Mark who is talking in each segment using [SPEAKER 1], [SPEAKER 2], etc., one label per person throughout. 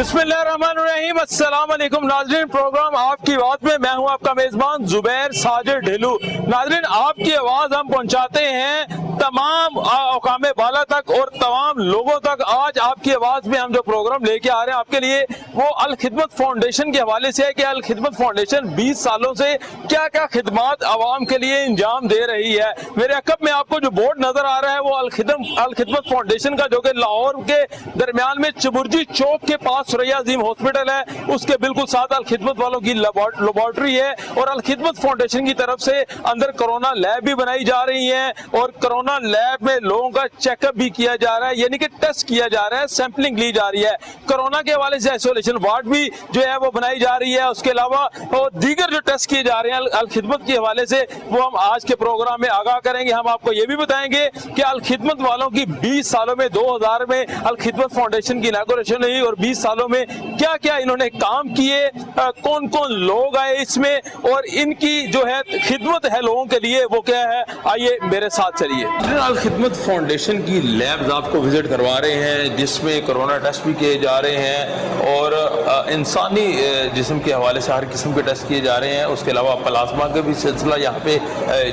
[SPEAKER 1] बिस्मिल्लाहिर्रहमानिर्रहीम, अस्सलाम वालेकुम नाज़रीन। प्रोग्राम आपकी आवाज़ में मैं हूं आपका मेज़बान ज़ुबैर साजिर ढिलू। नाज़रीन, आपकी आवाज़ हम पहुंचाते हैं तमाम औकामे बाला तक और तमाम लोगों तक। आज आपकी आवाज़ में हम जो प्रोग्राम लेके आ रहे हैं आपके लिए, वो अल खिदमत फाउंडेशन के हवाले से है कि अल खिदमत फाउंडेशन 20 सालों से क्या क्या खिदमात आवाम के लिए इंजाम दे रही है। मेरे अकब में आपको जो बोर्ड नजर आ रहा है वो अल खिदमत फाउंडेशन का, जो कि लाहौर के दरमियान में चबुर्जी चौक के पास सुरैया अजीम हॉस्पिटल है, उसके बिल्कुल साथ अल खिदमत वालों की लेबोरेटरी है। और अल खिदमत फाउंडेशन की तरफ से अंदर कोरोना लैब भी बनाई जा रही है और कोरोना लैब में लोगों का चेकअप भी किया जा रहा है, यानी कि टेस्ट किया जा रहा है, सैंपलिंग ली जा रही है। कोरोना के हवाले से आइसोलेशन वार्ड भी जो है वो बनाई जा रही है। उसके अलावा दीगर जो टेस्ट किए जा रहे हैं अल खिदमत के हवाले से, वो हम आज के प्रोग्राम में आगाह करेंगे। हम आपको ये भी बताएंगे कि अल खिदमत वालों की 20 सालों में 2000 में अल खिदमत फाउंडेशन की इनॉग्रेशन हुई और 20 सालों में क्या क्या इन्होंने काम किए, कौन कौन लोग आए इसमें और इनकी जो है खिदमत है लोगों के लिए वो क्या है, आइए मेरे साथ चलिए। अल खिदमत फाउंडेशन की लैब्स आपको विजिट करवा रहे हैं जिसमें कोरोना टेस्ट भी किए जा रहे हैं और इंसानी जिस्म के हवाले से हर किस्म के टेस्ट किए जा रहे हैं। उसके अलावा प्लाज्मा का भी सिलसिला यहाँ पे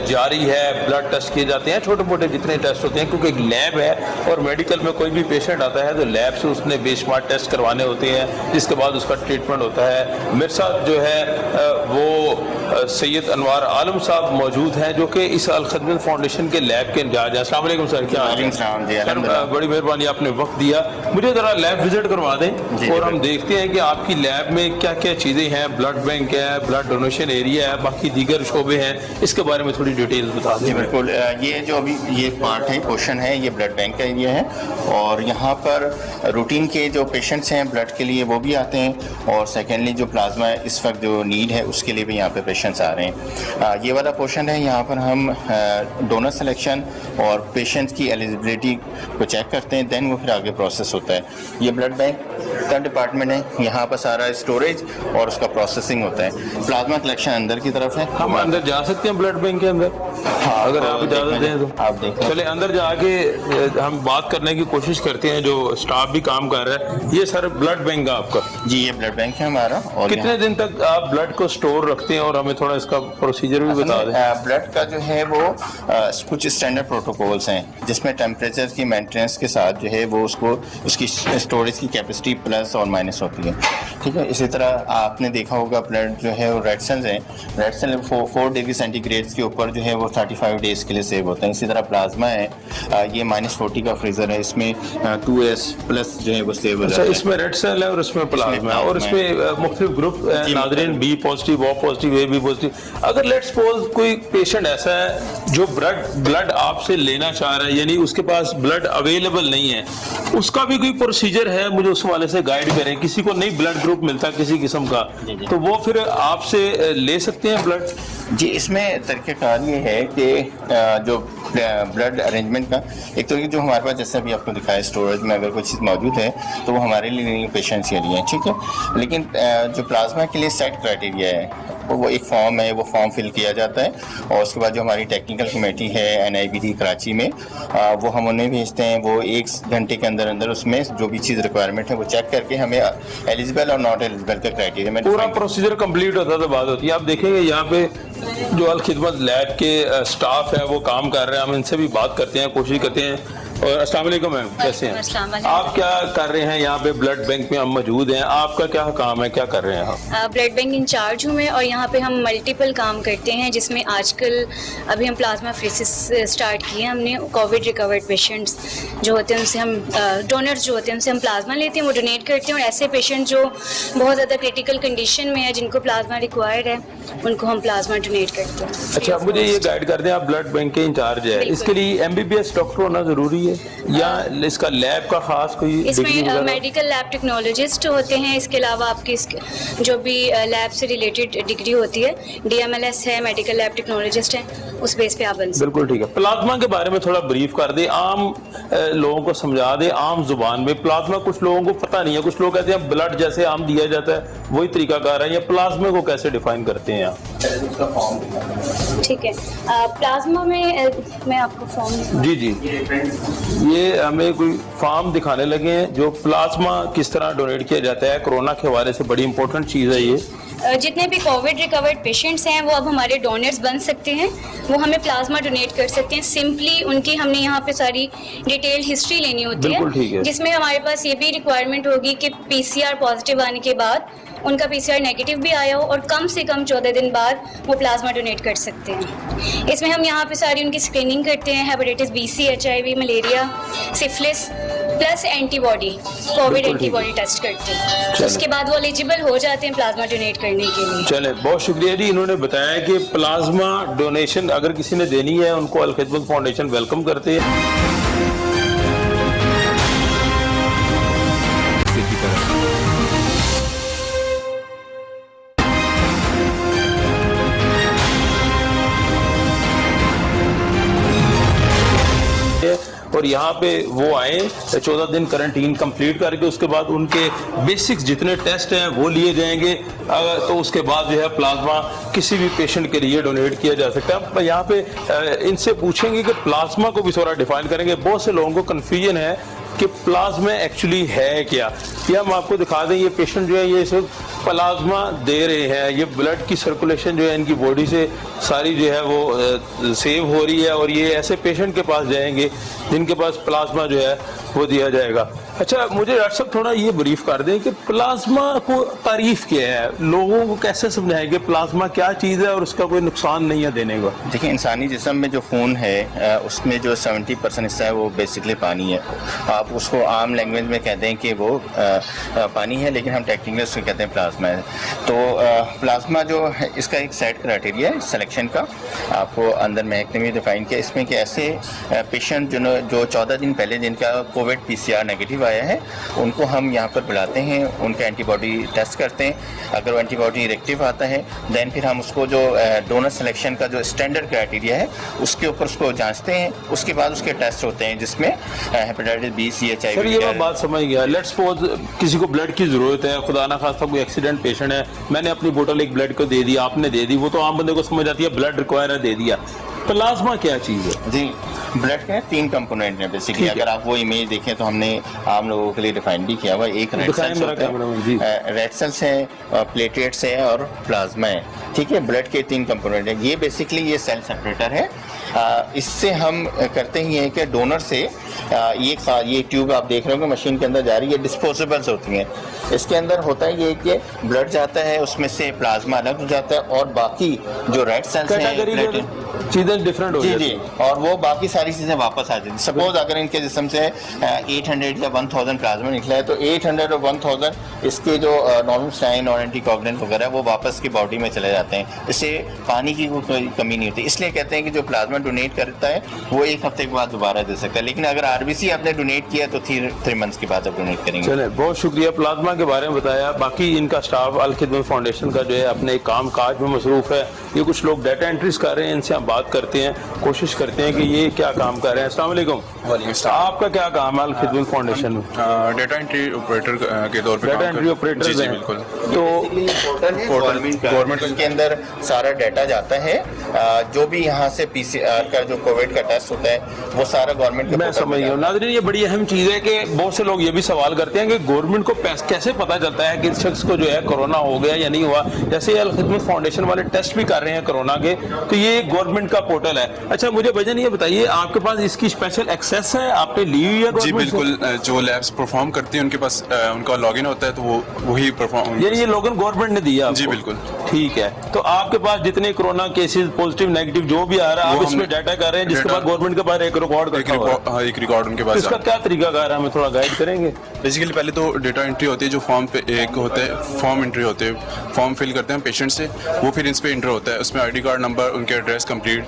[SPEAKER 1] जारी है, ब्लड टेस्ट किए जाते हैं, छोटे मोटे जितने टेस्ट होते हैं, क्योंकि एक लैब है और मेडिकल में कोई भी पेशेंट आता है तो लैब से उसने बेशुमार टेस्ट करवाने होते हैं, जिसके बाद उसका ट्रीटमेंट होता है। मेरे साथ जो है वो सैयद अनवार आलम साहब मौजूद हैं जो कि इस अल खिदमत फाउंडेशन के लैब के इंचार्ज हैं। अस्सलाम वालेकुम सर, क्या हाल है? सर बड़ी मेहरबानी, आपने वक्त दिया। मुझे ज़रा लैब विजिट करवा दें और हम देखते हैं कि आपकी लैब में क्या क्या चीज़ें हैं। ब्लड बैंक है, ब्लड डोनेशन एरिया है, बाकी दीगर शोबे हैं, इसके बारे में थोड़ी डिटेल बता दें।
[SPEAKER 2] बिल्कुल, ये जो अभी ये पार्ट है, पोर्शन है, ये ब्लड बैंक का एरिया है और यहाँ पर रूटीन के जो पेशेंट्स हैं ब्लड के लिए वो भी आते हैं और सेकेंडली जो प्लाज्मा इस वक्त जो नीड है उसके लिए भी यहाँ पे पेशेंट्स आ रहे हैं। ये वाला पोर्शन है, यहाँ पर हम डोनर सिलेक्शन और पेशेंट्स की एलिजिबिलिटी को चेक करते हैं, देन वो फिर आगे प्रोसेस होता है। ये ब्लड बैंक का डिपार्टमेंट है, यहाँ पर सारा स्टोरेज और उसका प्रोसेसिंग होता है। प्लाज्मा कलेक्शन अंदर की तरफ है।
[SPEAKER 1] हम अंदर जा सकते हैं ब्लड बैंक के अंदर? हाँ, अगर आप इजाज़त दें तो
[SPEAKER 2] आप देखें।
[SPEAKER 1] चले अंदर जाके हम बात करने की कोशिश करते हैं, जो स्टाफ भी काम कर रहा है। ये सर ब्लड बैंक है आपका?
[SPEAKER 2] जी, ये ब्लड बैंक है हमारा। और
[SPEAKER 1] कितने दिन तक आप ब्लड को स्टोर रखते हैं और हमें थोड़ा इसका प्रोसीजर भी बता दें।
[SPEAKER 2] ब्लड का जो है वो कुछ स्टैंडर्ड प्रोटोकॉल्स हैं जिसमें टेम्परेचर की मेंटेनेंस के साथ जो है वो उसको उसकी स्टोरेज की कैपेसिटी प्लस और माइनस होती है, ठीक है। इसी तरह आपने देखा होगा ब्लड जो है वो रेड सेल्स हैं, रेड सेल 4 डिग्री सेंटीग्रेड के ऊपर जो है वो 35 डेज के लिए सेव होते हैं। इसी तरह प्लाज्मा है, ये -40 का फ्रीजर है, इसमें 2S प्लस जो है वो सेव होता है।
[SPEAKER 1] इसमें रेड सेल है और इसमें प्लाज्मा है और इसमें मुख्तलिफ ग्रुप नाज़रीन, B positive, O positive, A B positive. अगर लेट्स सपोज कोई पेशेंट ऐसा है जो ब्लड आपसे लेना चाह रहा है, यानी उसके पास ब्लड अवेलेबल नहीं है, उसका भी कोई प्रोसीजर है, मुझे उस वाले से गाइड करें। किसी को नहीं ब्लड ग्रुप मिलता किसी किस्म का, तो वो फिर आपसे ले सकते हैं ब्लड?
[SPEAKER 2] जी, इसमें तरीक़ेकार ये है कि जो ब्लड अरेंजमेंट का एक तो जो हमारे पास जैसे अभी आपको दिखाया स्टोरेज में अगर कोई चीज़ मौजूद है तो वो हमारे लिए नहीं, पेशेंट्स के लिए है, ठीक है। लेकिन जो प्लाज्मा के लिए सेट क्राइटेरिया है वो एक फॉर्म है, वो फॉर्म फिल किया जाता है और उसके बाद जो हमारी टेक्निकल कमेटी है NIBD कराची में, वो हम उन्हें भेजते हैं। वो 1 घंटे के अंदर अंदर उसमें जो भी चीज़ रिक्वायरमेंट है वो चेक करके हमें एलिजिबल और नॉट एलिजिबल का क्राइटेरिया में
[SPEAKER 1] पूरा प्रोसीजर कंप्लीट होता है तो बात होती है। आप देखेंगे यहाँ पे जो अल खिदमत लैब के स्टाफ है वो काम कर रहे हैं, हम इनसे भी बात करते हैं, कोशिश करते हैं। और अस्सलाम वालेकुम मैम, कैसे हैं आप? क्या कर रहे हैं यहाँ पे? ब्लड बैंक में हम मौजूद हैं, आपका क्या काम है, क्या कर रहे हैं आप?
[SPEAKER 3] ब्लड बैंक इंचार्ज हूँ मैं और यहाँ पे हम मल्टीपल काम करते हैं, जिसमें आजकल अभी हम प्लाज्मा फ्रीसिस स्टार्ट किए हैं। हमने कोविड रिकवर्ड पेशेंट्स जो होते हैं उनसे हम डोनर्स जो होते हैं उनसे हम प्लाज्मा लेते हैं, वो डोनेट करते हैं और ऐसे पेशेंट जो बहुत ज़्यादा क्रिटिकल कंडीशन में है, जिनको प्लाज्मा रिक्वायर्ड है, उनको हम प्लाज्मा डोनेट करते हैं।
[SPEAKER 1] अच्छा, मुझे ये गाइड कर दें, आप ब्लड बैंक के इंचार्ज है, इसके लिए MBBS डॉक्टर होना ज़रूरी है या इसका लैब का खास कोई?
[SPEAKER 3] इसमें मेडिकल लैब टेक्नोलॉजिस्ट होते हैं, इसके अलावा आपकी जो भी लैब से रिलेटेड डिग्री होती है, DMLS है, मेडिकल लैब टेक्नोलॉजिस्ट है, उस बेस पे आप बन सकते।
[SPEAKER 1] बिल्कुल ठीक है। प्लाज्मा के बारे में थोड़ा ब्रीफ कर दे, आम लोगों को समझा दे आम जुबान में। प्लाज्मा कुछ लोगों को पता नहीं है, कुछ लोग कहते हैं ब्लड जैसे आम दिया जाता है वही तरीका कार है, या प्लाज्मा को कैसे डिफाइन करते हैं आप?
[SPEAKER 3] ठीक है, प्लाज्मा में मैं आपको फॉर्म
[SPEAKER 1] जी जी, ये हमें कोई फॉर्म दिखाने लगे हैं जो प्लाज्मा किस तरह डोनेट किया जाता है कोरोना के हवाले से, बड़ी इंपॉर्टेंट चीज़ है ये।
[SPEAKER 3] जितने भी कोविड रिकवर्ड पेशेंट्स हैं वो अब हमारे डोनर्स बन सकते हैं, वो हमें प्लाज्मा डोनेट कर सकते हैं। सिंपली उनकी हमने यहाँ पे सारी डिटेल हिस्ट्री लेनी होती
[SPEAKER 1] बिल्कुल ठीक
[SPEAKER 3] है,
[SPEAKER 1] है।
[SPEAKER 3] जिसमें हमारे पास ये भी रिक्वायरमेंट होगी कि पीसीआर पॉजिटिव आने के बाद उनका पीसीआर नेगेटिव भी आया हो और कम से कम 14 दिन बाद वो प्लाज्मा डोनेट कर सकते हैं। इसमें हम यहाँ पे सारी उनकी स्क्रीनिंग करते हैं, hepatitis B, C, HIV, malaria, syphilis plus antibody, covid antibody test करते हैं।
[SPEAKER 1] चलो।
[SPEAKER 3] उसके बाद वो एलिजिबल हो जाते हैं प्लाज्मा डोनेट करने के लिए।
[SPEAKER 1] चले, बहुत शुक्रिया जी। इन्होंने बताया कि प्लाज्मा डोनेशन अगर किसी ने देनी है उनको अल खिदमत फाउंडेशन वेलकम करते हैं। और यहाँ पे वो आए 14 दिन करंटीन कंप्लीट करके उसके बाद उनके बेसिक्स जितने टेस्ट हैं वो लिए जाएंगे, तो उसके बाद जो है प्लाज्मा किसी भी पेशेंट के लिए डोनेट किया जा सकता है। यहाँ पे इनसे पूछेंगे कि प्लाज्मा को भी थोड़ा डिफाइन करेंगे। बहुत से लोगों को कन्फ्यूजन है कि प्लाज्मा एक्चुअली है क्या। ये हम आपको दिखा दें, ये पेशेंट जो है ये सिर्फ प्लाज्मा दे रहे हैं, ये ब्लड की सर्कुलेशन जो है इनकी बॉडी से सारी जो है वो सेव हो रही है, और ये ऐसे पेशेंट के पास जाएंगे जिनके पास प्लाज्मा जो है वो दिया जाएगा। अच्छा, मुझे डॉक्टर साहब थोड़ा ये ब्रीफ कर दें कि प्लाज्मा को तारीफ क्या है, लोगों को कैसे समझाएं कि प्लाज्मा क्या चीज़ है और उसका कोई नुकसान नहीं है देने का।
[SPEAKER 2] देखिए, इंसानी जिस्म में जो खून है उसमें जो 70% हिस्सा है वो बेसिकली पानी है। आप उसको आम लैंग्वेज में कहते हैं कि वो पानी है, लेकिन हम टेक्निकली उसको कहते हैं प्लाज्मा है। तो प्लाज्मा जो है इसका एक सेट क्राइटेरिया है सिलेक्शन का, आपको अंदर महक ने भी डिफाइन किया इसमें कि ऐसे पेशेंट जो 14 दिन पहले जिनका कोविड PCR नेगेटिव आया है उनको हम यहाँ पर बुलाते हैं, उनका एंटीबॉडी टेस्ट करते हैं। अगर वो एंटीबॉडी रिएक्टिव आता है देन फिर हम उसको जो डोनर सिलेक्शन का जो स्टैंडर्ड क्राइटेरिया है उसके ऊपर उसको जांचते हैं। उसके बाद उसके टेस्ट होते हैं जिसमें hepatitis B, C, HIV।
[SPEAKER 1] Sir, ये मैं बात समझ गया। लेट्स सपोज किसी को ब्लड की जरूरत है, खुदा ना खास्ता कोई एक्सीडेंट पेशेंट है, मैंने अपनी बोतल एक ब्लड को दे दी, आपने दे दी, वो तो आम बंदे को समझ आती है ब्लड रिक्वायर है, दे दिया। प्लाज्मा क्या चीज़ है? जी,
[SPEAKER 2] ब्लड के 3 कंपोनेंट हैं बेसिकली। अगर आप वो इमेज देखें तो हमने आम लोगों के लिए डिफाइन भी किया हुआ। एक रेड सेल्स होते हैं, रेड सेल्स हैं, प्लेटलेट्स हैं और प्लाज्मा है। ठीक है, ब्लड के 3 कंपोनेंट हैं। ये बेसिकली ये सेल सेपरेटर है। इससे हम करते ही हैं कि डोनर से ये ट्यूब आप देख रहे हो मशीन के अंदर जा रही है, डिस्पोजेबल्स होती हैं। इसके अंदर होता है ये कि ब्लड जाता है, उसमें से प्लाज्मा अलग हो जाता है और बाकी जो रेड सेल्स हैं
[SPEAKER 1] चीजें डिफरेंट हो जाती
[SPEAKER 2] हैं, और वो बाकी सारी चीजें वापस आ जाती हैं। सपोज अगर इनके जिस्म से 800 या 1000 प्लाज्मा निकला है तो 800 और 1000 इसके जो नॉर्मल साइन और एंटीकोगुलेंट वगैरह वो वापस की बॉडी में चले जाते हैं। इससे पानी की कोई कमी नहीं होती। इसलिए कहते हैं कि जो प्लाज्मा डोनेट करता है वो 1 हफ्ते के बाद दोबारा दे सकता है, लेकिन अगर RBC आपने डोनेट किया तो 3 मंथ्स के बाद आप डोनेट करेंगे।
[SPEAKER 1] चले, बहुत शुक्रिया। प्लाज्मा के बारे में बताया। बाकी इनका स्टाफ अल खिदमत फाउंडेशन का जो है अपने काम काज में मसरूफ है। ये कुछ लोग डाटा एंट्रीज कर रहे हैं, इनसे हम बात करते हैं, कोशिश करते हैं कि ये क्या काम कर रहे हैं। अस्सलाम वालेकुम। आपका क्या काम है अल खिदमत फाउंडेशन में?
[SPEAKER 4] डेटा एंट्री ऑपरेटर के तौर पे
[SPEAKER 1] डाटा एंट्री ऑपरेटर।
[SPEAKER 4] जी बिल्कुल।
[SPEAKER 2] तो गवर्नमेंट के अंदर सारा डाटा जाता है, जो भी यहाँ से PCR का जो कोविड का टेस्ट होता है वो सारा गवर्नमेंट।
[SPEAKER 1] मैं समझ गया। नाज़रीन, ये बड़ी अहम चीज़ है कि बहुत से लोग ये भी सवाल करते हैं कि गवर्नमेंट को कैसे पता चलता है कि इस शख्स को जो है कोरोना हो गया या नहीं हुआ। जैसे अल खिदमत फाउंडेशन वाले टेस्ट भी कर रहे हैं कोरोना के, तो ये गवर्नमेंट का पोर्टल है। अच्छा, मुझे भजन ये बताइए, आपके पास इसकी स्पेशल एक्सेस है, आपने ली हुई है?
[SPEAKER 4] जी बिल्कुल। जो लैब्स परफॉर्म करती हैं उनके पास उनका लॉगिन होता है, तो वो वही परफॉर्म।
[SPEAKER 1] ये लॉगिन गवर्नमेंट ने दिया?
[SPEAKER 4] जी बिल्कुल।
[SPEAKER 1] ठीक है, तो आपके पास जितने कोरोना केसेस पॉजिटिव नेगेटिव जो भी आ रहा है आप इसमें डाटा कर रहे हैं, जिसके बाद गवर्नमेंट के पास एक रिकॉर्ड
[SPEAKER 4] एक रिकॉर्ड उनके पास।
[SPEAKER 1] इसका क्या तरीका कार है, हमें थोड़ा गाइड करेंगे?
[SPEAKER 4] बेसिकली पहले तो डेटा एंट्री होती है, जो फॉर्म पे एक होता है, फॉर्म एंट्री होते हैं, फॉर्म फिल करते हैं पेशेंट से, वो फिर इस पे इंटर होता है। उसमें ID कार्ड नंबर, उनके एड्रेस कंप्लीट,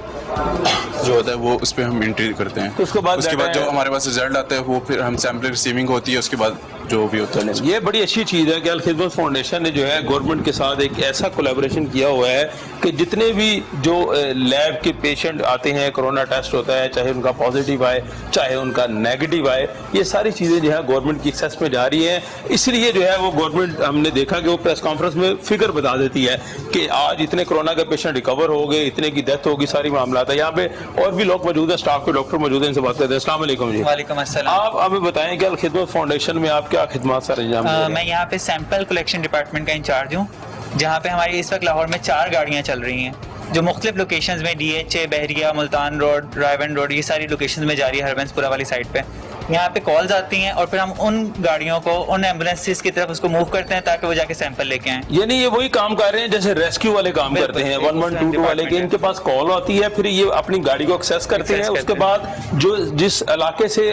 [SPEAKER 4] جو ہوتا ہے وہ اس پہ ہم انٹری کرتے ہیں.
[SPEAKER 1] تو اس کے بعد
[SPEAKER 4] جو ہمارے پاس رزلٹ آتا ہے وہ پھر ہم سیمپل ریسیونگ ہوتی ہے, اس کے بعد جو بھی ہوتا ہے.
[SPEAKER 1] یہ بڑی اچھی چیز ہے کہ الخدمت فاؤنڈیشن نے جو ہے گورنمنٹ کے ساتھ ایک ایسا کولیبریشن کیا ہوا ہے کہ جتنے بھی جو لیب کے پیشنٹ آتے ہیں, کرونا ٹیسٹ ہوتا ہے, چاہے ان کا پازیٹیو آئے چاہے ان کا نیگیٹو آئے, یہ ساری چیزیں جو ہے گورنمنٹ کی ایکسیس میں جا رہی ہیں. اس لیے جو ہے وہ گورنمنٹ ہم نے دیکھا کہ وہ پریس کانفرنس میں فگر بتا دیتی ہے کہ آج اتنے کرونا کے پیشنٹ ریکور ہو گئے, اتنے کی ڈیتھ ہوگی, ساری معاملات ہے. یہاں پہ اور بھی لوگ موجود ہیں, اسٹاف کے ڈاکٹر موجود ہیں, ان سے بات کرتے ہیں. السلام علیکم جی.
[SPEAKER 5] وعلیکم السلام.
[SPEAKER 1] آپ ہمیں بتائیں کہ الخدمت فاؤنڈیشن میں آپ کیا خدمات سر انجام دے رہے ہیں؟
[SPEAKER 5] میں یہاں پہ سیمپل کلیکشن ڈپارٹمنٹ کا انچارج ہوں, جہاں پہ ہماری اس وقت لاہور میں 4 گاڑیاں چل رہی ہیں جو مختلف لوکیشنز میں DHA, بحریہ, ملتان روڈ, رائیون روڈ, یہ ساری لوکیشنز میں جاری ہے ہربنس پورہ والی سائٹ پہ. یہاں پہ کالز آتی ہیں اور پھر ہم ان گاڑیوں کو ان ایمبولینسز کی طرف اس کو موو کرتے ہیں تاکہ وہ جا کے سیمپل لے کے آئیں.
[SPEAKER 1] یعنی یہ وہی کام کر رہے ہیں جیسے ریسکیو والے کام کرتے ہیں, 1122 والے کے. ان کے پاس کال آتی ہے, پھر یہ اپنی گاڑی کو ایکسیس کرتے ہیں, اس کے بعد جو جس علاقے سے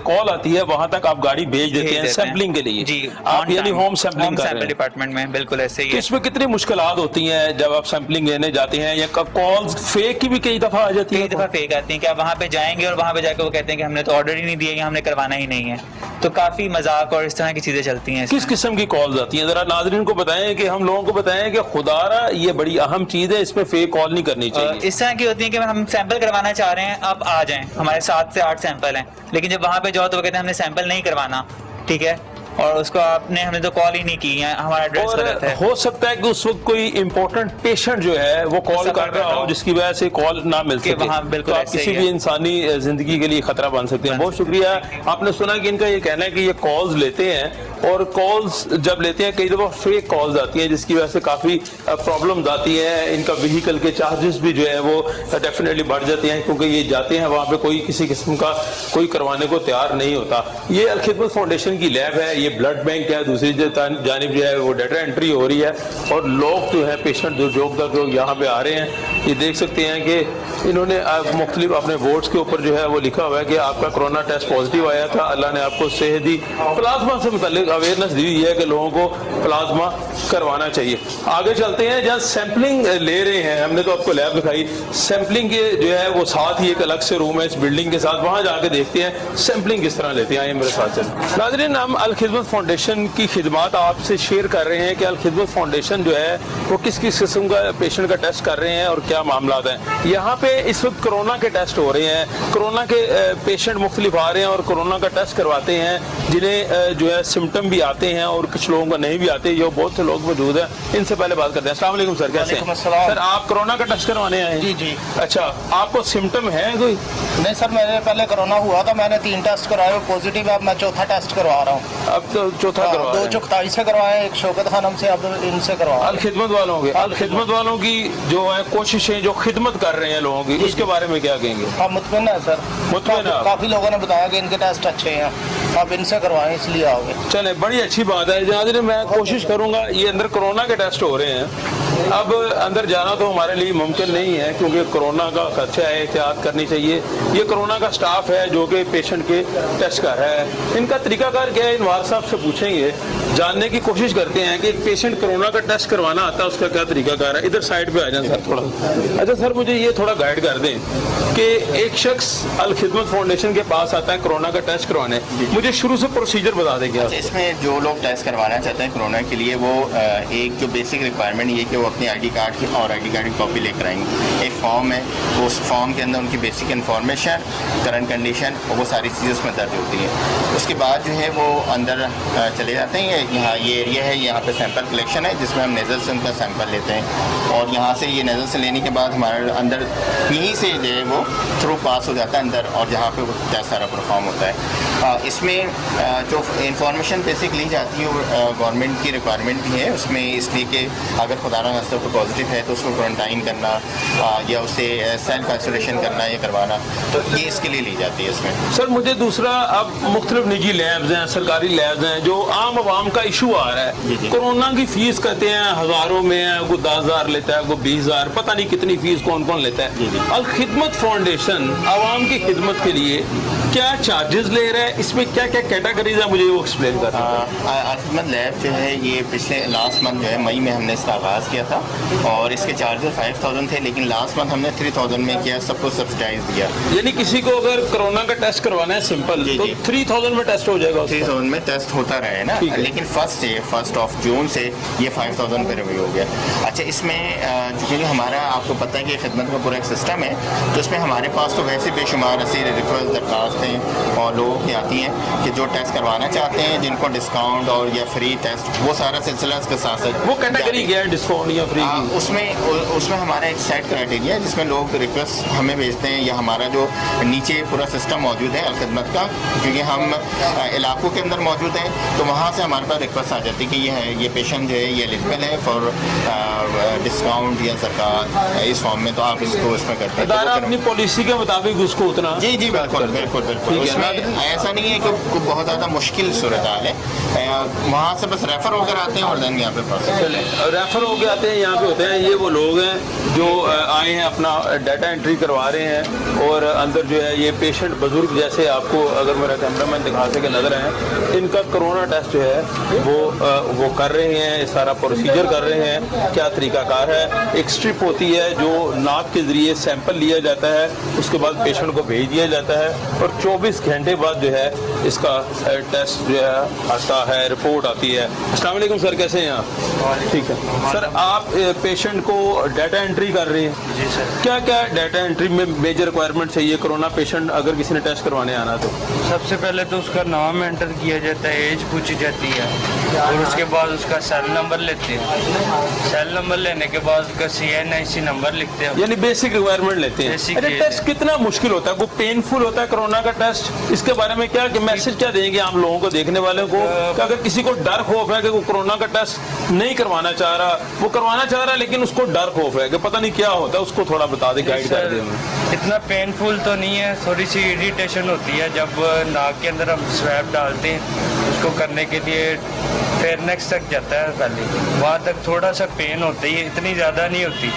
[SPEAKER 1] کال آتی ہے وہاں تک آپ گاڑی بھیج دیتے ہیں سیمپلنگ کے لیے.
[SPEAKER 5] جی,
[SPEAKER 1] آپ یعنی ہوم سیمپلنگ کر رہے ہیں
[SPEAKER 5] ڈپارٹمنٹ میں. بالکل ایسے ہی.
[SPEAKER 1] اس میں کتنی مشکلات ہوتی ہیں جب آپ سیمپلنگ لینے جاتے ہیں, یا کالز فیک کی بھی کئی دفعہ آ جاتی ہیں؟
[SPEAKER 5] کئی دفعہ فیک آتی ہیں کہ آپ وہاں پہ جائیں گے اور وہاں پہ جا کے وہ کہتے ہیں کہ ہم نے تو آرڈر ہی نہیں دیا یا ہم نے کروانا ہی نہیں ہے. تو کافی مذاق اور اس طرح کی چیزیں چلتی ہیں.
[SPEAKER 1] کس قسم کی کالز آتی ہیں؟ ذرا ناظرین کو بتائیں کہ ہم لوگوں کو بتائیں کہ خدا را یہ بڑی اہم چیز ہے, اس میں فیک کال نہیں کرنی چاہیے.
[SPEAKER 5] اس طرح کی ہوتی ہیں کہ ہم سیمپل کروانا چاہ رہے ہیں, آپ آ جائیں, ہمارے 7 سے 8 سیمپل ہیں, لیکن جب وہاں پہ جاؤ تو وہ کہتے ہیں ہم نے سیمپل نہیں کروانا. ٹھیک ہے, اور اس کو ہم نے تو کال ہی نہیں کی ہے, ہمارا ایڈریس غلط ہے.
[SPEAKER 1] ہو سکتا ہے کہ اس وقت کوئی امپورٹنٹ پیشنٹ جو ہے وہ کال کر رہا ہو جس کی وجہ سے کال نہ مل سکے, تو آپ کسی بھی انسانی زندگی کے لیے خطرہ بن سکتے ہیں. بہت شکریہ. آپ نے سنا کہ ان کا یہ کہنا ہے کہ یہ کالز لیتے ہیں, اور کالز جب لیتے ہیں کئی دفعہ فیک کالز آتی ہیں جس کی وجہ سے کافی پرابلمز آتی ہیں. ان کا وہیکل کے چارجز بھی جو ہے وہ ڈیفینیٹلی بڑھ جاتے ہیں, کیونکہ یہ جاتے ہیں وہاں پہ کوئی کسی قسم کا کوئی کروانے کو تیار نہیں ہوتا. یہ الخدمت فاؤنڈیشن کی لیب ہے, یہ بلڈ بینک ہے, دوسری جانب جو ہے وہ ڈیٹا انٹری ہو رہی ہے, اور لوگ جو ہے پیشنٹ جو لوگ یہاں پہ آ رہے ہیں, یہ دیکھ سکتے ہیں کہ انہوں نے مختلف اپنے ووٹس کے اوپر جو ہے وہ لکھا ہوا ہے کہ آپ کا کرونا ٹیسٹ پازیٹیو آیا تھا, اللہ نے آپ کو صحت دی. پلازما سے متعلق اویئرنیس دی ہوئی ہے کہ لوگوں کو پلازما کروانا چاہیے. آگے چلتے ہیں جہاں سیمپلنگ لے رہے ہیں, ہم نے تو آپ کو لیب دکھائی, سیمپلنگ کے جو ہے وہ ساتھ ہی ایک الگ سے روم ہے اس بلڈنگ کے ساتھ, وہاں جا کے دیکھتے ہیں سیمپلنگ کس طرح لیتے ہیں. آئیے میرے ساتھ چلیں. ناظرین, ہم الخدمت فاؤنڈیشن کی خدمات آپ سے شیئر کر رہے ہیں کہ الخدمت فاؤنڈیشن جو ہے وہ کس کس قسم کا پیشنٹ کا ٹیسٹ کر رہے ہیں اور کیا معاملات ہیں. یہاں پہ اس وقت کرونا کے ٹیسٹ ہو رہے ہیں, کرونا کے پیشنٹ مختلف آ رہے ہیں اور کرونا کا ٹیسٹ کرواتے ہیں, جنہیں جو ہے سمٹم بھی آتے ہیں اور کچھ لوگوں کو نہیں بھی آتے. یہ بہت سے لوگ موجود ہیں, ان سے پہلے بات کرتے ہیں. السلام علیکم سر, کیسے ہیں سر؟ آپ کرونا کا ٹیسٹ کروانے آئے ہیں؟
[SPEAKER 6] جی جی.
[SPEAKER 1] اچھا, آپ کو سمٹم ہے کوئی؟
[SPEAKER 6] نہیں سر, میں نے پہلے کرونا ہوا تھا, میں نے 3 ٹیسٹ کرائے, پازیٹیو. اب میں چوتھا ٹیسٹ کروا رہا ہوں.
[SPEAKER 1] اب تو چوتھا کروا رہے ہیں.
[SPEAKER 6] 2 چوکتائی سے کروائے, ایک شوکت خانم سے, اب ان سے کروا.
[SPEAKER 1] الخدمت والوں کے, الخدمت والوں کی جو ہے کوششیں جو خدمت کر رہے ہیں لوگوں کی, اس کے بارے میں کیا کہیں گے؟
[SPEAKER 6] ہاں مطمئن ہے سر,
[SPEAKER 1] مطمئن ہے.
[SPEAKER 6] کافی لوگوں نے بتایا کہ ان کے ٹیسٹ اچھے ہیں, اب ان سے کروائیں, اس لیے آؤ گے.
[SPEAKER 1] چلیں, بڑی اچھی بات ہے. جناب میں کوشش کروں گا, یہ اندر کرونا کے ٹیسٹ ہو رہے ہیں, اب اندر جانا تو ہمارے لیے ممکن نہیں ہے کیونکہ کرونا کا خدشہ ہے, احتیاط کرنی چاہیے. یہ کرونا کا سٹاف ہے جو کہ پیشنٹ کے ٹیسٹ کر رہا ہے. ان کا طریقہ کار کیا ہے, انوار صاحب سے پوچھیں گے, جاننے کی کوشش کرتے ہیں کہ ایک پیشنٹ کرونا کا ٹیسٹ کروانا آتا ہے, اس کا کیا طریقہ کار ہے. ادھر سائڈ پہ آ جائیں سر تھوڑا. اچھا سر, مجھے یہ تھوڑا گائیڈ کر دیں کہ ایک شخص الخدمت فاؤنڈیشن کے پاس آتا ہے کرونا کا ٹیسٹ کروانے, مجھے شروع سے پروسیجر بتا دیں. کیا
[SPEAKER 2] اس میں جو لوگ ٹیسٹ کروانا چاہتے ہیں کرونا کے لیے, وہ ایک جو بیسک ریکوائرمنٹ یہ کہ وہ اپنی آئی ڈی کارڈ کی اور آئی ڈی کارڈ کی کاپی لے کر آئیں گے. ایک فارم ہے, اس فارم کے اندر ان کی بیسک انفارمیشن, کرنٹ کنڈیشن, اور وہ ساری چیزیں اس میں درج ہوتی ہیں. اس کے بعد جو ہے وہ اندر چلے جاتے ہیں. یہاں یہ ایریا ہے, یہاں پہ سیمپل کلیکشن ہے جس میں ہم نیزل سے ان کا سیمپل لیتے ہیں, اور یہاں سے یہ نیزل سے لینے کے بعد ہمارے اندر یہیں سے جو ہے وہ تھرو پاس ہو جاتا ہے اندر, اور جہاں پہ وہ ٹیسٹ سارا پرفارم ہوتا ہے. اس میں جو انفارمیشن بیسک لی جاتی ہے وہ گورنمنٹ کی ریکوائرمنٹ بھی ہے اس میں, اس لیے کہ اگر خدا نہ خواستہ کوئی پازیٹیو ہے تو اس کو کوارنٹائن کرنا یا اسے سیلف آئسولیشن کرنا یا کروانا, تو یہ اس کے لیے لی جاتی ہے اس میں.
[SPEAKER 1] سر مجھے دوسرا, اب مختلف نجی لیبز ہیں, سرکاری لیبز ہیں, جو عام عوام کا ایشو آ رہا ہے. کورونا کی فیس کہتے ہیں ہزاروں میں ہے, کوئی 10,000 لیتا ہے, کوئی 20,000, پتہ نہیں کتنی فیس کون کون لیتا ہے. الخدمت فاؤنڈیشن عوام کی خدمت کے لیے کیا چارجز لے رہا है, इसमें क्या क्या कैटेगरीज है, मुझे वो एक्सप्लेन कर
[SPEAKER 2] अलखिदमत लैब जो है ये पिछले लास्ट मंथ जो है मई में हमने इसका आगाज़ किया था और इसके चार्जेस 5000 थे, लेकिन लास्ट मंथ हमने 3000 में किया, सबको सब्सिडाइज दिया।
[SPEAKER 1] यानी किसी को अगर कोरोना का टेस्ट करवाना है सिंपल तो 3000 में टेस्ट हो जाएगा,
[SPEAKER 2] 3000 में टेस्ट होता रहे ना, लेकिन फर्स्ट ऑफ जून से ये 5000 पे रिव्यू हो गया। अच्छा, इसमें क्योंकि हमारा आपको पता है कि खिदमत का पूरा एक सिस्टम है, तो इसमें हमारे पास तो वैसे बेशुमार ऐसी रिक्वेस्ट दरखास्तें और लोगों की आती हैं कि जो टेस्ट करवाना चाहते हैं, जिनको डिस्काउंट और या फ्री टेस्ट, वो सारा सिलसिला इसके साथ साथ।
[SPEAKER 1] वो कैटेगरी क्या है डिस्काउंट या फ्री की?
[SPEAKER 2] उसमें हमारा एक सेट क्राइटेरिया है जिसमें लोग रिक्वेस्ट हमें भेजते हैं, या हमारा जो नीचे पूरा सिस्टम मौजूद है अलखिदमत का, क्योंकि हम इलाकों के अंदर मौजूद हैं, तो वहाँ से हमारे पास रिक्वेस्ट आ जाती है कि ये पेशेंट जो है ये एलिजिबल है फॉर डिस्काउंट या ज़कात इस फॉर्म में, तो आप इसको इसमें करते हैं।
[SPEAKER 1] तो अपनी पॉलिसी के मुताबिक उसको उतना।
[SPEAKER 2] जी बिल्कुल बिल्कुल बिल्कुल, इसमें ऐसा नहीं है कि बहुत ज़्यादा मुश्किल सूरत हाल है, वहाँ से बस रेफर होकर आते हैं और देन यहाँ पे प्रोसेस।
[SPEAKER 1] चले रेफर होकर आते हैं, यहाँ पे होते हैं, ये वो लोग हैं जो आए हैं अपना डाटा एंट्री करवा रहे हैं, और अंदर जो है ये पेशेंट बुजुर्ग जैसे आपको अगर मेरा कैमरामैन दिखा सके नजर है, इनका कोरोना टेस्ट जो है वो कर रहे हैं, सारा प्रोसीजर कर रहे हैं। क्या तरीकाकार है, एक स्ट्रिप होती है जो नाक के जरिए सैंपल लिया जाता है, उसके बाद पेशेंट को भेज दिया जाता है, और 24 घंटे बाद जो है इसका टेस्ट जो है आता है, रिपोर्ट आती है। अस्सलाम वालेकुम सर, कैसे हैं आप? ठीक है सर, आप पेशेंट को डाटा एंट्री कर रहे हैं?
[SPEAKER 7] जी सर।
[SPEAKER 1] क्या क्या डाटा एंट्री में मेजर रिक्वायरमेंट चाहिए कोरोना पेशेंट अगर किसी ने टेस्ट करवाने आना तो?
[SPEAKER 7] सबसे पहले तो उसका नाम एंटर किया जाता है, एज पूछी जाती है, और उसके बाद उसका सेल नंबर लेते हैं। सेल नंबर लेने के बाद उसका CNIC नंबर लिखते हैं,
[SPEAKER 1] यानी बेसिक रिक्वायरमेंट लेते हैं। अच्छा, टेस्ट कितना मुश्किल होता है, वो पेनफुल होता है कोरोना का टेस्ट? इसके बारे में क्या मैसेज क्या देंगे आम लोगों को, देखने वालों को, कि अगर किसी को डर खौफ है कि वो कोरोना का टेस्ट नहीं करवाना चाह रहा, वो करवाना चाह रहा लेकिन उसको डर खौफ है कि पता नहीं क्या होता है, उसको थोड़ा बता दे, गाइड कर दे हमें।
[SPEAKER 7] इतना पेनफुल तो नहीं है, थोड़ी सी इरिटेशन होती है जब नाक के अंदर हम स्वैब डालते हैं, उसको करने के लिए फेयरनेक्स तक जाता है, पहले वहाँ तक थोड़ा सा पेन होता है, इतनी ज़्यादा नहीं होती।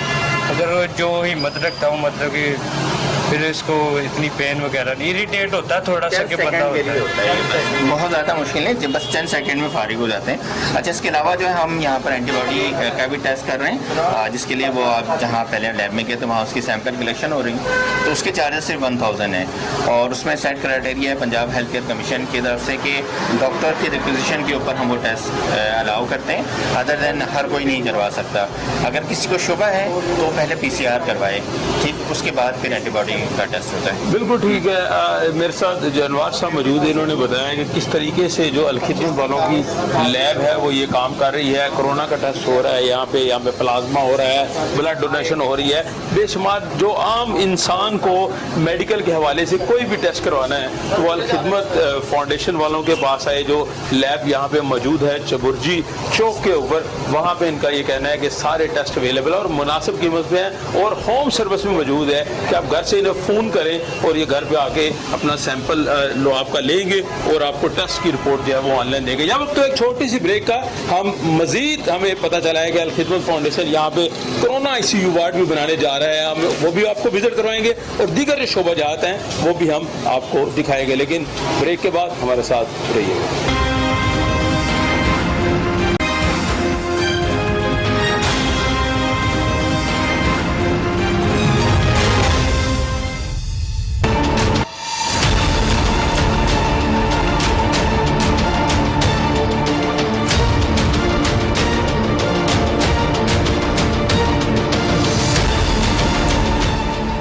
[SPEAKER 7] अगर जो हिम्मत रखता हूँ, मतलब कि फिर इसको इतनी पेन वगैरह नहीं, इरिटेट होता है थोड़ा सा कि बंदा होता है,
[SPEAKER 2] बहुत ज़्यादा मुश्किल है, जब बस 10 सेकंड में फारिग हो जाते हैं। अच्छा, इसके अलावा जो है हम यहाँ पर एंटीबॉडी का भी टेस्ट कर रहे हैं, जिसके लिए वो आप जहाँ पहले लैब में गए तो वहाँ उसकी सैंपल कलेक्शन हो रही है, तो उसके चार्जेस सिर्फ 1000 है, और उसमें सेट क्राइटेरिया है पंजाब हेल्थ केयर कमीशन की तरफ से कि डॉक्टर की रिक्विजिशन के ऊपर हम वो टेस्ट अलाउ करते हैं, अदर देन हर कोई नहीं करवा सकता। अगर किसी को शुबा है तो पहले PCR करवाए, ठीक, उसके बाद फिर एंटीबॉडी का टेस्ट होता है।
[SPEAKER 1] बिल्कुल ठीक है। मेरे साथ जो अनवार साहब मौजूद है, इन्होंने बताया कि किस तरीके से जो अलखिदमत वालों की लैब है वो ये काम कर रही है, कोरोना का टेस्ट हो रहा है, यहाँ पे प्लाज्मा हो रहा है, ब्लड डोनेशन हो रही है, बेशुमार जो आम इंसान को मेडिकल के हवाले से कोई भी टेस्ट करवाना है तो वो अलखिदमत फाउंडेशन वालों के पास आए, जो लैब यहाँ पे मौजूद है चबुर्जी चौक के ऊपर, वहाँ पे इनका ये कहना है कि सारे टेस्ट अवेलेबल है और मुनासिब कीमत पे हैं, और होम सर्विस भी मौजूद है कि आप घर से इन्हें फ़ोन करें और ये घर पे आके अपना सैंपल लो आपका लेंगे और आपको टेस्ट की रिपोर्ट जो है वो ऑनलाइन देंगे। यहाँ वक्त तो एक छोटी सी ब्रेक का हम मजीद हमें पता चला है कि अलखिदमत फाउंडेशन यहाँ पे कोरोना ICU वार्ड भी बनाने जा रहा है, हम वो भी आपको विजिट करवाएंगे और दीगर जो शोबा जात हैं वो भी हम आपको दिखाएंगे, लेकिन ब्रेक के बाद हमारे साथ रहिएगा।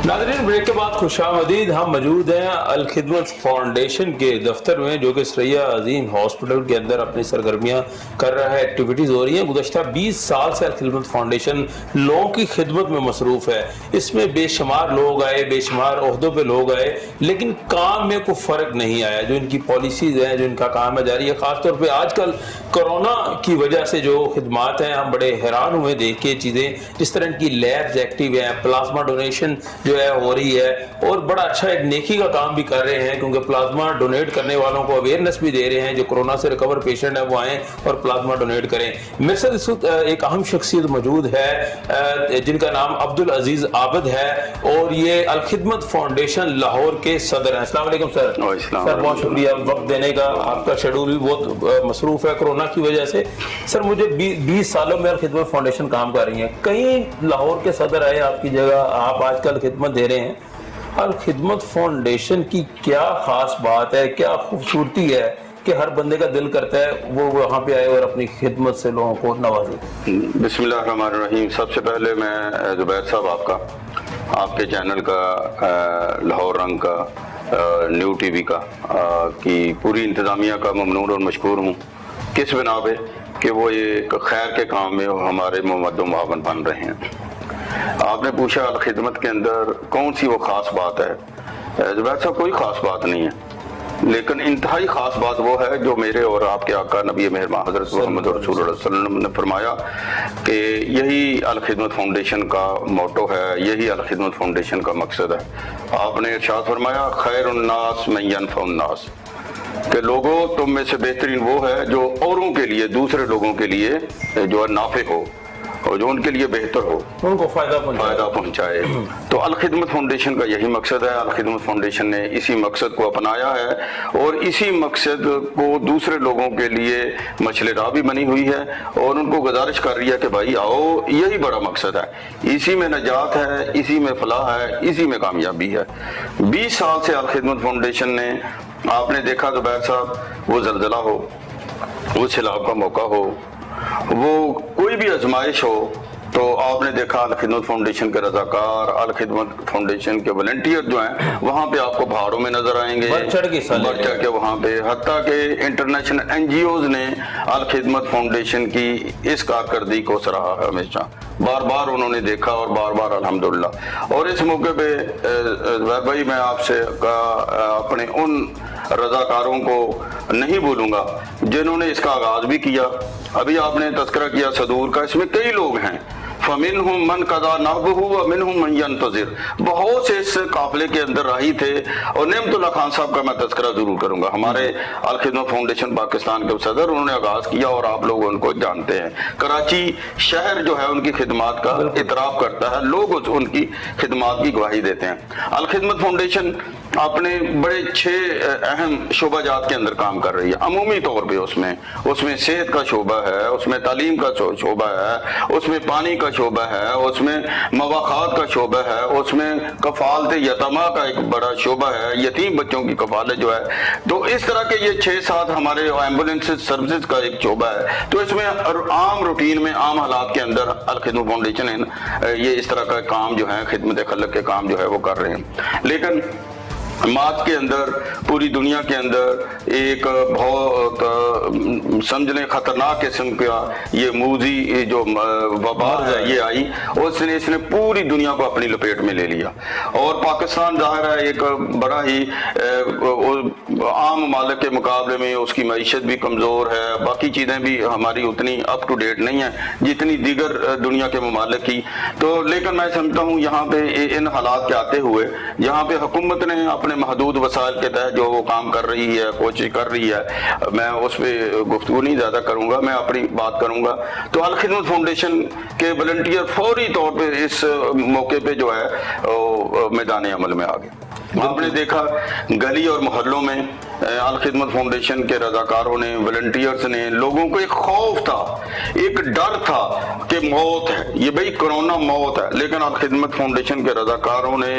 [SPEAKER 1] नाज़रीन, ब्रेक के बाद खुशामदीद, हम मौजूद हैं अलखिदमत फाउंडेशन के दफ्तर में, जो कि सरैया अजीम हॉस्पिटल के अंदर अपनी सरगर्मियाँ कर रहा है, एक्टिविटीज़ हो रही हैं। गुज़श्ता 20 साल से अलखिदमत फाउंडेशन लोगों की खिदमत में मसरूफ़ है। इसमें बेशुमार लोग आए, बेशुमार ओहदों पे लोग आए, लेकिन काम में कोई फ़र्क नहीं आया। जो इनकी पॉलिसीज़ हैं, जो इनका काम है जारी है, ख़ासतौर पर आजकल कोरोना की वजह से जो खिदमात हैं, हम बड़े हैरान हुए देख के चीज़ें, जिस तरह की लैब्स एक्टिव हैं, प्लाज्मा डोनेशन जो है हो رہی ہے اور بڑا اچھا ایک نیکی کا کام بھی کر رہے ہیں, کیونکہ پلازما ڈونیٹ کرنے والوں کو اویئرنیس بھی دے رہے ہیں. جو کورونا سے ریکور پیشنٹ ہیں وہ آئیں اور پلازما ڈونیٹ کریں. میرے ساتھ اس وقت ایک اہم شخصیت موجود ہے جن کا نام عبدالعزیز عابد ہے, اور یہ الخدمت فاؤنڈیشن لاہور کے صدر ہیں. السلام علیکم سر. سر بہت شکریہ وقت دینے کا, آپ کا شیڈول بھی بہت مصروف ہے کورونا کی وجہ سے. سر مجھے 20 سالوں میں الخدمت فاؤنڈیشن کام کر رہی ہیں, کئی لاہور کے صدر آئے آپ کی جگہ, آپ آج کل خدمت دے رہے ہیں. الخدمت فاؤنڈیشن کی کیا خاص بات ہے, کیا خوبصورتی ہے کہ ہر بندے کا دل کرتا ہے وہ وہاں پہ آئے اور اپنی خدمت سے لوگوں کو نوازے؟
[SPEAKER 8] بسم اللہ الرحمن الرحیم. سب سے پہلے میں زبیر صاحب آپ کے چینل کا, لاہور رنگ کا, نیو ٹی وی کا, کی پوری انتظامیہ کا ممنون اور مشکور ہوں. کس بنا پہ کہ وہ یہ خیر کے کام میں ہمارے ممد و معاون بن رہے ہیں. آپ نے پوچھا الخدمت کے اندر کون سی وہ خاص بات ہے. زبیر صاحب کوئی خاص بات نہیں ہے, لیکن انتہائی خاص بات وہ ہے جو میرے اور آپ کے آقا نبی مہربان حضرت محمد رسول اللہ صلی اللہ علیہ وسلم نے فرمایا کہ یہی الخدمت فاؤنڈیشن کا موٹو ہے, یہی الخدمت فاؤنڈیشن کا مقصد ہے. آپ نے ارشاد فرمایا خیر الناس من ینفع الناس, کہ لوگوں تم میں سے بہترین وہ ہے جو اوروں کے لیے, دوسرے لوگوں کے لیے جو ہے نافع ہو اور جو ان کے لیے بہتر ہو,
[SPEAKER 1] ان کو فائدہ
[SPEAKER 8] پہنچائے. تو الخدمت فاؤنڈیشن کا یہی مقصد ہے. الخدمت فاؤنڈیشن نے اسی مقصد کو اپنایا ہے اور اسی مقصد کو دوسرے لوگوں کے لیے مشعل راہ بھی بنی ہوئی ہے, اور ان کو گزارش کر رہی ہے کہ بھائی آؤ, یہی بڑا مقصد ہے, اسی میں نجات ہے, اسی میں فلاح ہے, اسی میں کامیابی ہے. 20 سال سے الخدمت فاؤنڈیشن نے, آپ نے دیکھا زبیر صاحب, وہ زلزلہ ہو, وہ سیلاب کا موقع ہو, وہ کوئی بھی آزمائش ہو, تو آپ نے دیکھا الخدمت فاؤنڈیشن کے رضاکار, الخدمت فاؤنڈیشن کے والنٹیئر جو ہیں وہاں پہ آپ کو پہاڑوں میں نظر آئیں گے,
[SPEAKER 1] بڑھ چڑھ کے
[SPEAKER 8] وہاں پہ. حتیٰ کہ انٹرنیشنل NGOز نے الخدمت فاؤنڈیشن کی اس کارکردگی کو سراہا ہے ہمیشہ, بار بار انہوں نے دیکھا اور بار بار الحمدللہ. اور اس موقع پہ بھائی میں آپ سے اپنے ان رضاکاروں کو نہیں بولوں گا جنہوں نے اس کا آغاز بھی کیا. ابھی آپ نے تذکرہ کیا صدور کا, اس میں کئی لوگ ہیں. فَمِنْهُمْ مَنْ قَضَى نَحْبَهُ وَمِنْهُمْ مَنْ يَنْتَظِرُ, بہت سے اس قافلے کے اندر راہی تھے. اور نعمت اللہ خان صاحب کا میں تذکرہ ضرور کروں گا, ہمارے الخدمت فاؤنڈیشن پاکستان کے صدر, انہوں نے آغاز کیا اور آپ لوگ ان کو جانتے ہیں. کراچی شہر جو ہے ان کی خدمات کا اعتراف کرتا ہے, لوگ ان کی خدمات کی گواہی دیتے ہیں. الخدمت فاؤنڈیشن اپنے بڑے 6 اہم شعبہ جات کے اندر کام کر رہی ہے عمومی طور پہ. اس میں صحت کا شعبہ ہے, اس میں تعلیم کا شعبہ ہے, اس میں پانی کا شعبہ ہے, اس میں مواخات کا شعبہ ہے, اس میں کفالت یتیمہ کا ایک بڑا شعبہ ہے, یتیم بچوں کی کفالت جو ہے. تو اس طرح کے یہ 6-7 ہمارے ایمبولینس سروسز کا ایک شعبہ ہے. تو اس میں عام روٹین میں, عام حالات کے اندر الخدمت فاؤنڈیشن یہ اس طرح کا کام جو ہے, خدمت خلق کے کام جو ہے وہ کر رہے ہیں. لیکن مارچ کے اندر پوری دنیا کے اندر ایک بہت سمجھ لیں خطرناک قسم کا یہ موذی جو وبا ہے یہ آئی, اور اس نے پوری دنیا کو اپنی لپیٹ میں لے لیا. اور پاکستان ظاہر ہے ایک بڑا ہی عام ممالک کے مقابلے میں اس کی معیشت بھی کمزور ہے, باقی چیزیں بھی ہماری اتنی اپ ٹو ڈیٹ نہیں ہیں جتنی دیگر دنیا کے ممالک کی. تو لیکن میں سمجھتا ہوں یہاں پہ ان حالات کے آتے ہوئے یہاں پہ حکومت نے اپنے محدود وسائل کے تحت جو وہ کام کر رہی ہے, کوشش کر رہی ہے, میں اس پہ گفتگو نہیں زیادہ کروں گا, میں اپنی بات کروں گا. تو الخدمت فاؤنڈیشن کے والنٹیئر فوری طور پہ اس موقع پہ جو ہے میدان عمل میں آ گئے. آپ نے دیکھا گلی اور محلوں میں الخدمت فاؤنڈیشن کے رضاکاروں نے, والنٹیئرز نے, لوگوں کو ایک خوف تھا, ایک ڈر تھا کہ موت ہے, یہ بھئی کرونا موت ہے, لیکن الخدمت فاؤنڈیشن کے رضاکاروں نے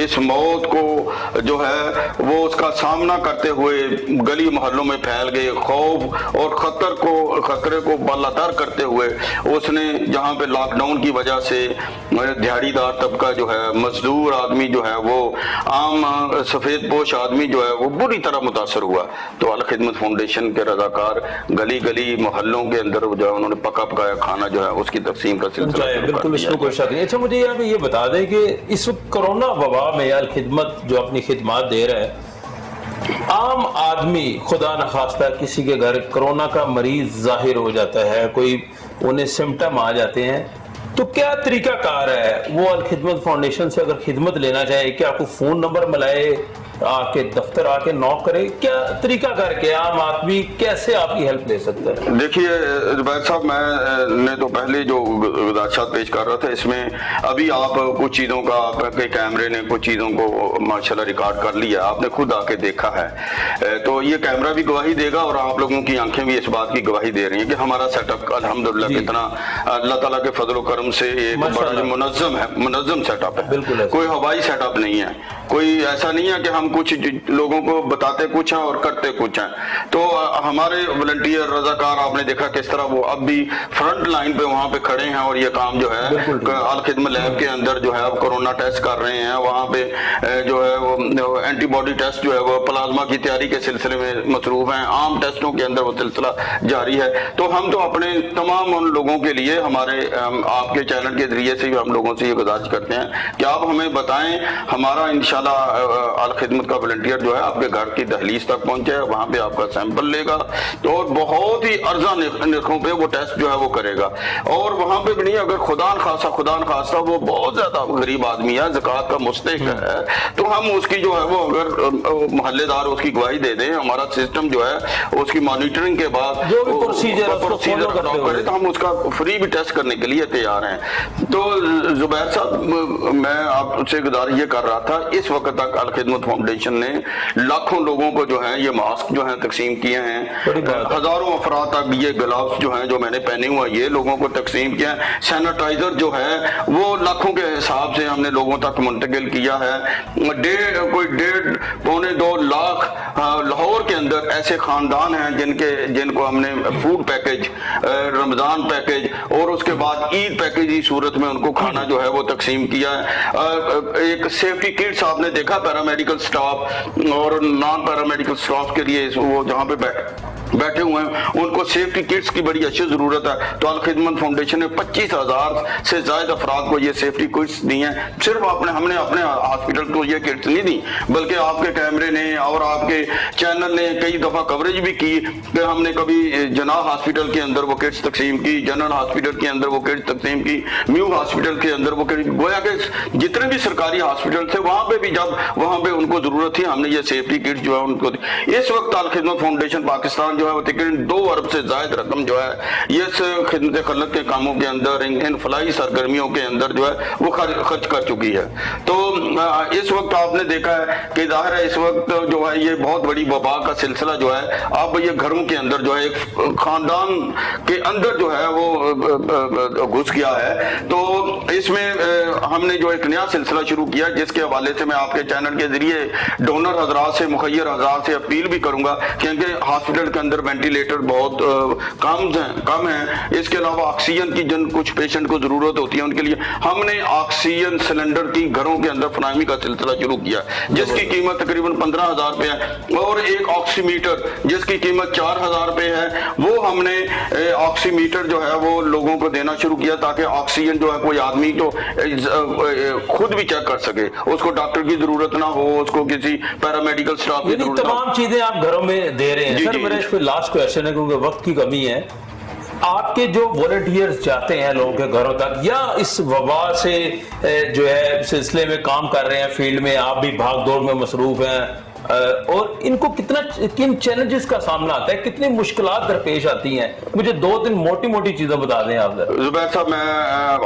[SPEAKER 8] اس موت کو جو ہے وہ اس کا سامنا کرتے ہوئے گلی محلوں میں پھیل گئے. خوف اور خطرے کو بالاتر کرتے ہوئے اس نے جہاں پہ لاک ڈاؤن کی وجہ سے دیہڑی دار طبقہ جو ہے, مزدور آدمی جو ہے, وہ عام سفید پوش آدمی جو ہے وہ بری طرح متاثر ہوا. تو الخدمت فاؤنڈیشن کے رضاکار گلی گلی محلوں کے اندر جو ہے انہوں نے پکا پکایا کھانا جو ہے اس کی تقسیم کا سلسلہ
[SPEAKER 1] بالکل, اس میں کوئی شک نہیں. اچھا مجھے یہاں پہ یہ بتا دیں کہ اس وقت کرونا وبا میں الخدمت جو اپنی خدمات دے رہا ہے, عام آدمی خدا نخواستہ کسی کے گھر کرونا کا مریض ظاہر ہو جاتا ہے, کوئی انہیں سمٹم آ جاتے ہیں, तो क्या तरीका कार है वो अल खिदमत फाउंडेशन से अगर खिदमत लेना चाहे, क्या आपको फोन नंबर मिलाए, आके दफ्तर आके नॉक करे, क्या तरीका करके आम आदमी कैसे आपकी हेल्प ले सकता है?
[SPEAKER 8] देखिए जुबैर साहब, मैं तो पहले जो गुज़ारिशात पेश कर रहा था, इसमें अभी आप कुछ चीज़ों का आपके कैमरे ने कुछ चीज़ों को माशाल्लाह रिकॉर्ड कर लिया, आपने खुद आके देखा है, तो ये कैमरा भी गवाही देगा और आप लोगों की आंखें भी इस बात की गवाही दे रही हैं कि हमारा सेटअप अल्हम्दुलिल्लाह कितना अल्लाह ताला के फजल करम से एक बड़ा मुनज़्ज़म है, मुनज़्ज़म सेटअप है, कोई हवाई सेटअप नहीं है, कोई ऐसा नहीं है कि हम कुछ लोगों को बताते कुछ हैं और करते कुछ हैं। तो हमारे वॉलंटियर रजाकार आपने देखा किस तरह वो अब भी फ्रंट लाइन पे वहाँ पे खड़े हैं और ये काम जो है अल खिदमत लैब के अंदर जो है अब कोरोना टेस्ट कर रहे हैं, वहाँ पे जो है वो एंटीबॉडी टेस्ट जो है वो प्लाज्मा की तैयारी के सिलसिले में मसरूफ हैं, आम टेस्टों के अंदर वो सिलसिला जारी है। तो हम तो अपने तमाम उन लोगों के लिए हमारे आपके चैनल के जरिए से भी हम लोगों से ये गुजारिश करते हैं कि आप हमें बताएं, हमारा इंशाल्लाह अल खिदमत का वॉलंटियर जो है आपके घर की दहलीज तक पहुंचे, वहां पे आपका सैंपल लेगा और बहुत ही अर्जा निरखों पे वो टेस्ट जो है वो करेगा। और वहां पे भी नहीं, अगर खुदा न खासा वो बहुत ज्यादा गरीब आदमी है, ज़कात का मुस्तहिक है, तो हम उसकी जो है वो अगर मोहल्लेदार उसकी गवाही दे दें, हमारा सिस्टम जो है उसकी मॉनिटरिंग के बाद
[SPEAKER 1] जो भी प्रोसीजर
[SPEAKER 8] करे तो हम उसका फ्री भी टेस्ट करने के लिए तैयार हैं। तो जुबैर साहब, मैं आपसे गुजारिश ये कर रहा था, इस वक्त तक अल खिदमत फाउंडेशन ने लाखों लोगों को जो है ये मास्क जो है तकसीम किए हैं, हजारों अफराद तक ये ग्लव्स जो हैं जो मैंने पहने हुए ये लोगों को तकसीम किया है, सैनिटाइजर जो है वो लाखों के हिसाब से हमने लोगों तक मुंतकिल किया है। कोई 1.5-2 लाख लाहौर के अंदर ऐसे खानदान हैं जिनको हमने फूड पैकेज, रमजान पैकेज और उसके बाद ईद पैकेज की सूरत में उनको खाना जो है वो तकसीम किया है। एक सेफ्टी किट्स आपने देखा, पैरामेडिकल स्टाफ और नॉन पैरामेडिकल स्टाफ के लिए वो जहाँ पे बैठे हुए हैं उनको सेफ्टी किट्स की बड़ी अच्छी जरूरत है। तो अल खिदमत फाउंडेशन ने 25,000 से ज्यादा अफराद को ये सेफ्टी किट्स दी हैं। सिर्फ हमने अपने हॉस्पिटल को ये किट्स नहीं दी, बल्कि आपके कैमरे ने और आपके चैनल ने कई दफा कवरेज भी की कि हमने कभी जनाह हॉस्पिटल के अंदर वो किट्स तकसीम की, जनरल हॉस्पिटल के अंदर वो किट्स तकसीम की, म्यू हॉस्पिटल के अंदर वो किट्स, गोया कि जितने भी सरकारी हॉस्पिटल थे वहां पे भी जब वहां पे उनको जरूरत थी हमने ये सेफ्टी किट्स जो है उनको दी। इस वक्त अल खिदमत फाउंडेशन पाकिस्तान जो है वो तकरीबन 2 अरब से ज्यादा रकम जो है ये खिदमत खलत के कामों के अंदर, इन फलाई सरगर्मियों के अंदर जो है वो खर्च कर चुकी है। तो इस वक्त आपने देखा है कि जाहिर है इस वक्त जो है ये बहुत बड़ी वबा का सिलसिला जो है अब ये घरों के अंदर जो है एक खानदान के अंदर जो है वो घुस गया है। तो इसमें हमने जो एक नया सिलसिला शुरू किया जिसके हवाले से मैं आपके चैनल के जरिए डोनर हजरात से, मुखैर हजरात से अपील भी करूंगा, क्योंकि हॉस्पिटल के अंदर वेंटिलेटर बहुत कम है। इसके अलावा ऑक्सीजन की जिन कुछ पेशेंट को जरूरत होती है उनके लिए हमने ऑक्सीजन सिलेंडर की घरों के अंदर फराहमी का सिलसिला शुरू किया जिसकी कीमत तकरीबन 15,000 रुपए है, और एक ऑक्सीमीटर जिसकी कीमत 4,000 रुपए है वो हमने ऑक्सीमीटर जो है वो लोगों को देना शुरू किया ताकि ऑक्सीजन जो है कोई आदमी तो खुद भी चेक कर सके, उसको डॉक्टर की जरूरत ना हो, उसको किसी पैरामेडिकल स्टाफ की जरूरत,
[SPEAKER 1] तमाम चीजें आप घरों में दे रहे हैं। सर मेरा इस पे लास्ट क्वेश्चन है क्योंकि वक्त की कमी है, आपके जो वॉलंटियर्स जाते हैं लोगों के घरों तक या इस वबा से जो है सिलसिले में काम कर रहे हैं, फील्ड में आप भी भाग दौड़ में मसरूफ हैं, और इनको किन चैलेंजेस का सामना आता है, कितनी मुश्किलात दरपेश आती हैं, मुझे 2-3 मोटी चीजें बता दें आप।
[SPEAKER 8] जुबैर साहब मैं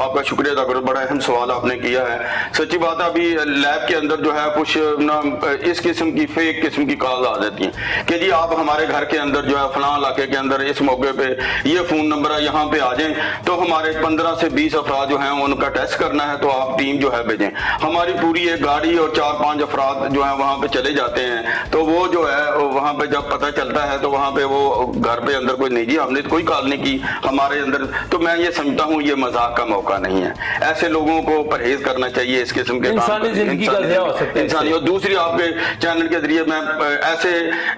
[SPEAKER 8] आपका शुक्रिया अदा करूं, बड़ा अहम सवाल आपने किया है। सच्ची बात है अभी लैब के अंदर जो है कुछ ना इस किस्म की फेक किस्म की कॉल आ जाती हैं कि जी आप हमारे घर के अंदर जो है फलां इलाके के अंदर इस मौके पे ये फोन नंबर है, यहाँ पे आ जाएं तो हमारे 15 से 20 अफराद जो हैं उनका टेस्ट करना है तो आप टीम जो है भेजें। हमारी पूरी एक गाड़ी और 4-5 अफराद जो है वहाँ पे चले जाते हैं, तो वो जो है वहां पे जब पता चलता है तो वहां पे वो घर पे अंदर कोई नहीं जी हमने कोई कॉल नहीं की हमारे अंदर, तो मैं ये समझता हूँ ये मजाक का मौका नहीं है, ऐसे लोगों को परहेज करना चाहिए इस किस्म के इंसानी। और दूसरी आपके चैनल के जरिए मैं ऐसे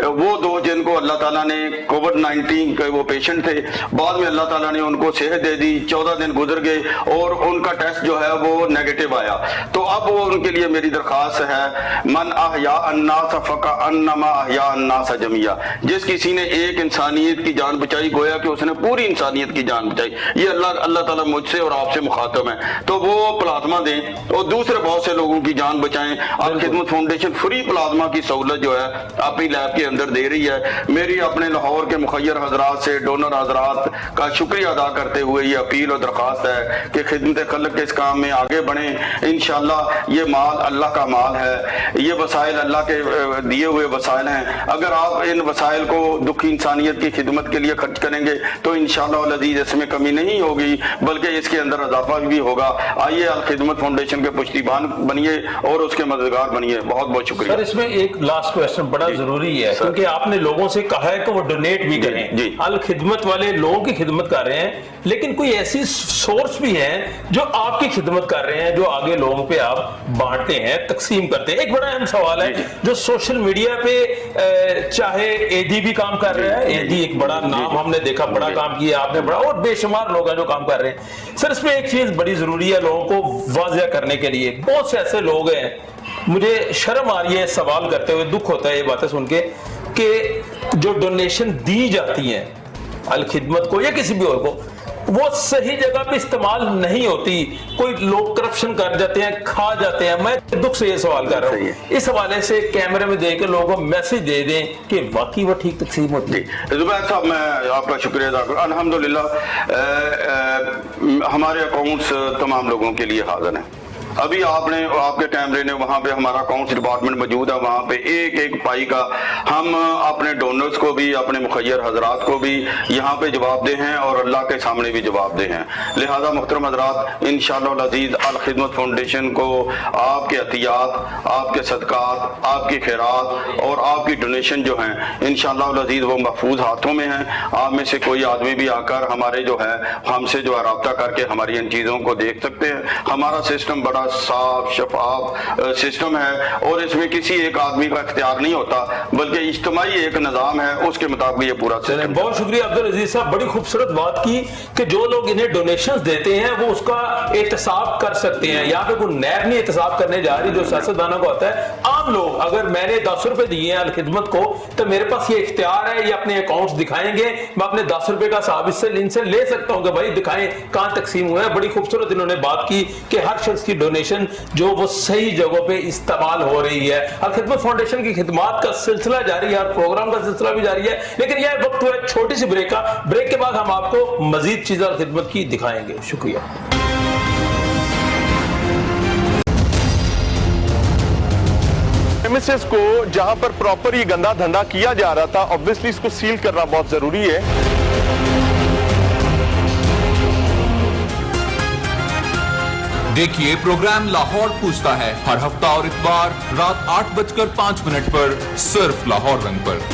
[SPEAKER 8] वो 2 जिनको अल्लाह ताला ने कोविड-19 के वो पेशेंट थे, बाद में अल्लाह ताला ने उनको सेहत दे दी, 14 दिन गुजर गए और उनका टेस्ट जो है वो नेगेटिव आया, तो अब वो उनके लिए मेरी दरखास्त है मन अहया अन्नास अन्नास फकअन्नमा अहया अन्नास जमिया, जिस किसी ने एक इंसानियत की जान बचाई गोया कि उसने पूरी इंसानियत की जान बचाई। ये अल्लाह ताला मुझसे और आपसे मुखातब है, तो वो प्लाज्मा दें और दूसरे बहुत से लोगों की जान बचाएं। अल खिदमत फाउंडेशन फ्री प्लाज्मा की सहूलत जो है अपनी लैब के अंदर दे रही है। मेरी अपने लाहौर के मुखैर हजरात से, डोनर हजरात का शुक्रिया अदा करते हुए ये अपील और दरख्वास्त है कि खिदमत खल्क के इस काम में आगे बढ़ें। इंशाअल्लाह ये माल अल्लाह का माल है, ये वसाइल अल्लाह के दिए हुए वसाइल हैं। अगर आप इन वसाइल को दुखी इंसानियत की खिदमत के लिए खर्च करेंगे तो इंशाअल्लाह अज़ीज़ इसमें कमी नहीं होगी बल्कि इसके अंदर इजाफा भी होगा। आइए अल खिदमत फाउंडेशन के पुश्तिबान बनिए और उसके मददगार बनिए। बहुत बहुत शुक्रिया
[SPEAKER 1] सर। इसमें एक लास्ट क्वेश्चन बड़ा जरूरी है क्योंकि आपने लोगों से कहा है कि वो डोनेट भी करें।
[SPEAKER 8] जी।
[SPEAKER 1] अल खिदमत वाले लोगों की खिदमत कर रहे हैं, लेकिन कोई ऐसी सोर्स भी है जो आपकी खिदमत कर रहे हैं, जो आगे लोगों पे आप बांटते हैं, तकसीम करते हैं। एक बड़ा अहम सवाल है जो सोशल मीडिया पे चाहे एडी भी काम कर रहा है, एडी एक बड़ा नाम हमने देखा, बड़ा काम किया आपने, बड़ा, और बेशुमार लोग हैं जो काम कर रहे हैं। सर इसमें एक चीज बड़ी जरूरी है लोगों को वाज़ेह करने के लिए, बहुत से ऐसे लोग हैं, मुझे शर्म आ रही है सवाल करते हुए, दुख होता है ये बातें सुन के, कि जो डोनेशन दी जाती हैं अल खिदमत को या किसी भी और को, वो सही जगह पे इस्तेमाल नहीं होती, कोई लोग करप्शन कर जाते हैं, खा जाते हैं। मैं दुख से ये सवाल कर रहा हूँ, इस हवाले से कैमरे में देख के लोगों को मैसेज दे दें कि वाकई वो ठीक तकसीम होती है।
[SPEAKER 8] जुबैर साहब मैं आपका शुक्रिया अदा करूँ। अल्हम्दुलिल्लाह हमारे अकाउंट्स तमाम लोगों के लिए हाजिर हैं। अभी आपने आपके कैमरे ने वहाँ पे हमारा अकाउंट्स डिपार्टमेंट मौजूद है, वहाँ पे एक एक पाई का हम अपने डोनर्स को भी, अपने मुखैर हजरात को भी यहाँ पे जवाबदेह हैं और अल्लाह के सामने भी जवाबदेह हैं। लिहाजा मुहतरम हजरात, इंशाअल्लाह अज़ीज़ अल खिदमत फाउंडेशन को आपके अतियात, आपके सदकात, आपकी खैरात और आपकी डोनेशन जो हैं इंशाअल्लाह अज़ीज़ वो महफूज हाथों में हैं। आप में से कोई आदमी भी आकर हमारे जो है हमसे जो है रब्ता करके हमारी इन चीज़ों को देख सकते हैं। हमारा सिस्टम बड़ा साफ शफाफ सिस्टम है और इसमें किसी एक आदमी का इख्तियार नहीं होता बल्कि इज्तिमाई एक निज़ाम है, उसके मुताबिक ये पूरा सिस्टम।
[SPEAKER 1] बहुत शुक्रिया अब्दुल अजीज साहब, बड़ी खूबसूरत बात की कि जो लोग इन्हें डोनेशंस देते हैं वो उसका एहतसाब कर सकते हैं। यहाँ पे कोई नैब नहीं एहतसाब करने जा रही जो सियासतदानों को होता है। आम लोग, अगर मैंने 10 रुपए दिए हैं अल खिदमत को तो मेरे पास ये इख्तियार है, ये अपने अकाउंट्स दिखाएंगे, मैं अपने 10 रुपए का हिसाब इनसे ले सकता हूँ कि भाई दिखाएं कहाँ तकसीम हुआ है। बड़ी खूबसूरत इन्होंने बात की कि हर शख्स की डोनेशन जो वो सही जगहों पे इस्तेमाल हो रही है। अल खिदमत फाउंडेशन की खिदमत का सिलसिला जारी है और प्रोग्राम का सिलसिला भी जारी है, लेकिन यह वक्त हुआ छोटी सी ब्रेक का। ब्रेक के बाद हम आपको मजीद चीजें अल खिदमत की दिखाएंगे। शुक्रिया। प्रेमिसेस को जहां पर प्रॉपर ये गंदा धंधा किया जा रहा था, ऑब्वियसली इसको सील करना बहुत जरूरी है।
[SPEAKER 9] देखिए प्रोग्राम लाहौर पूछता है हर हफ्ता और इतवार रात 8:05 पर सिर्फ लाहौर रंग पर।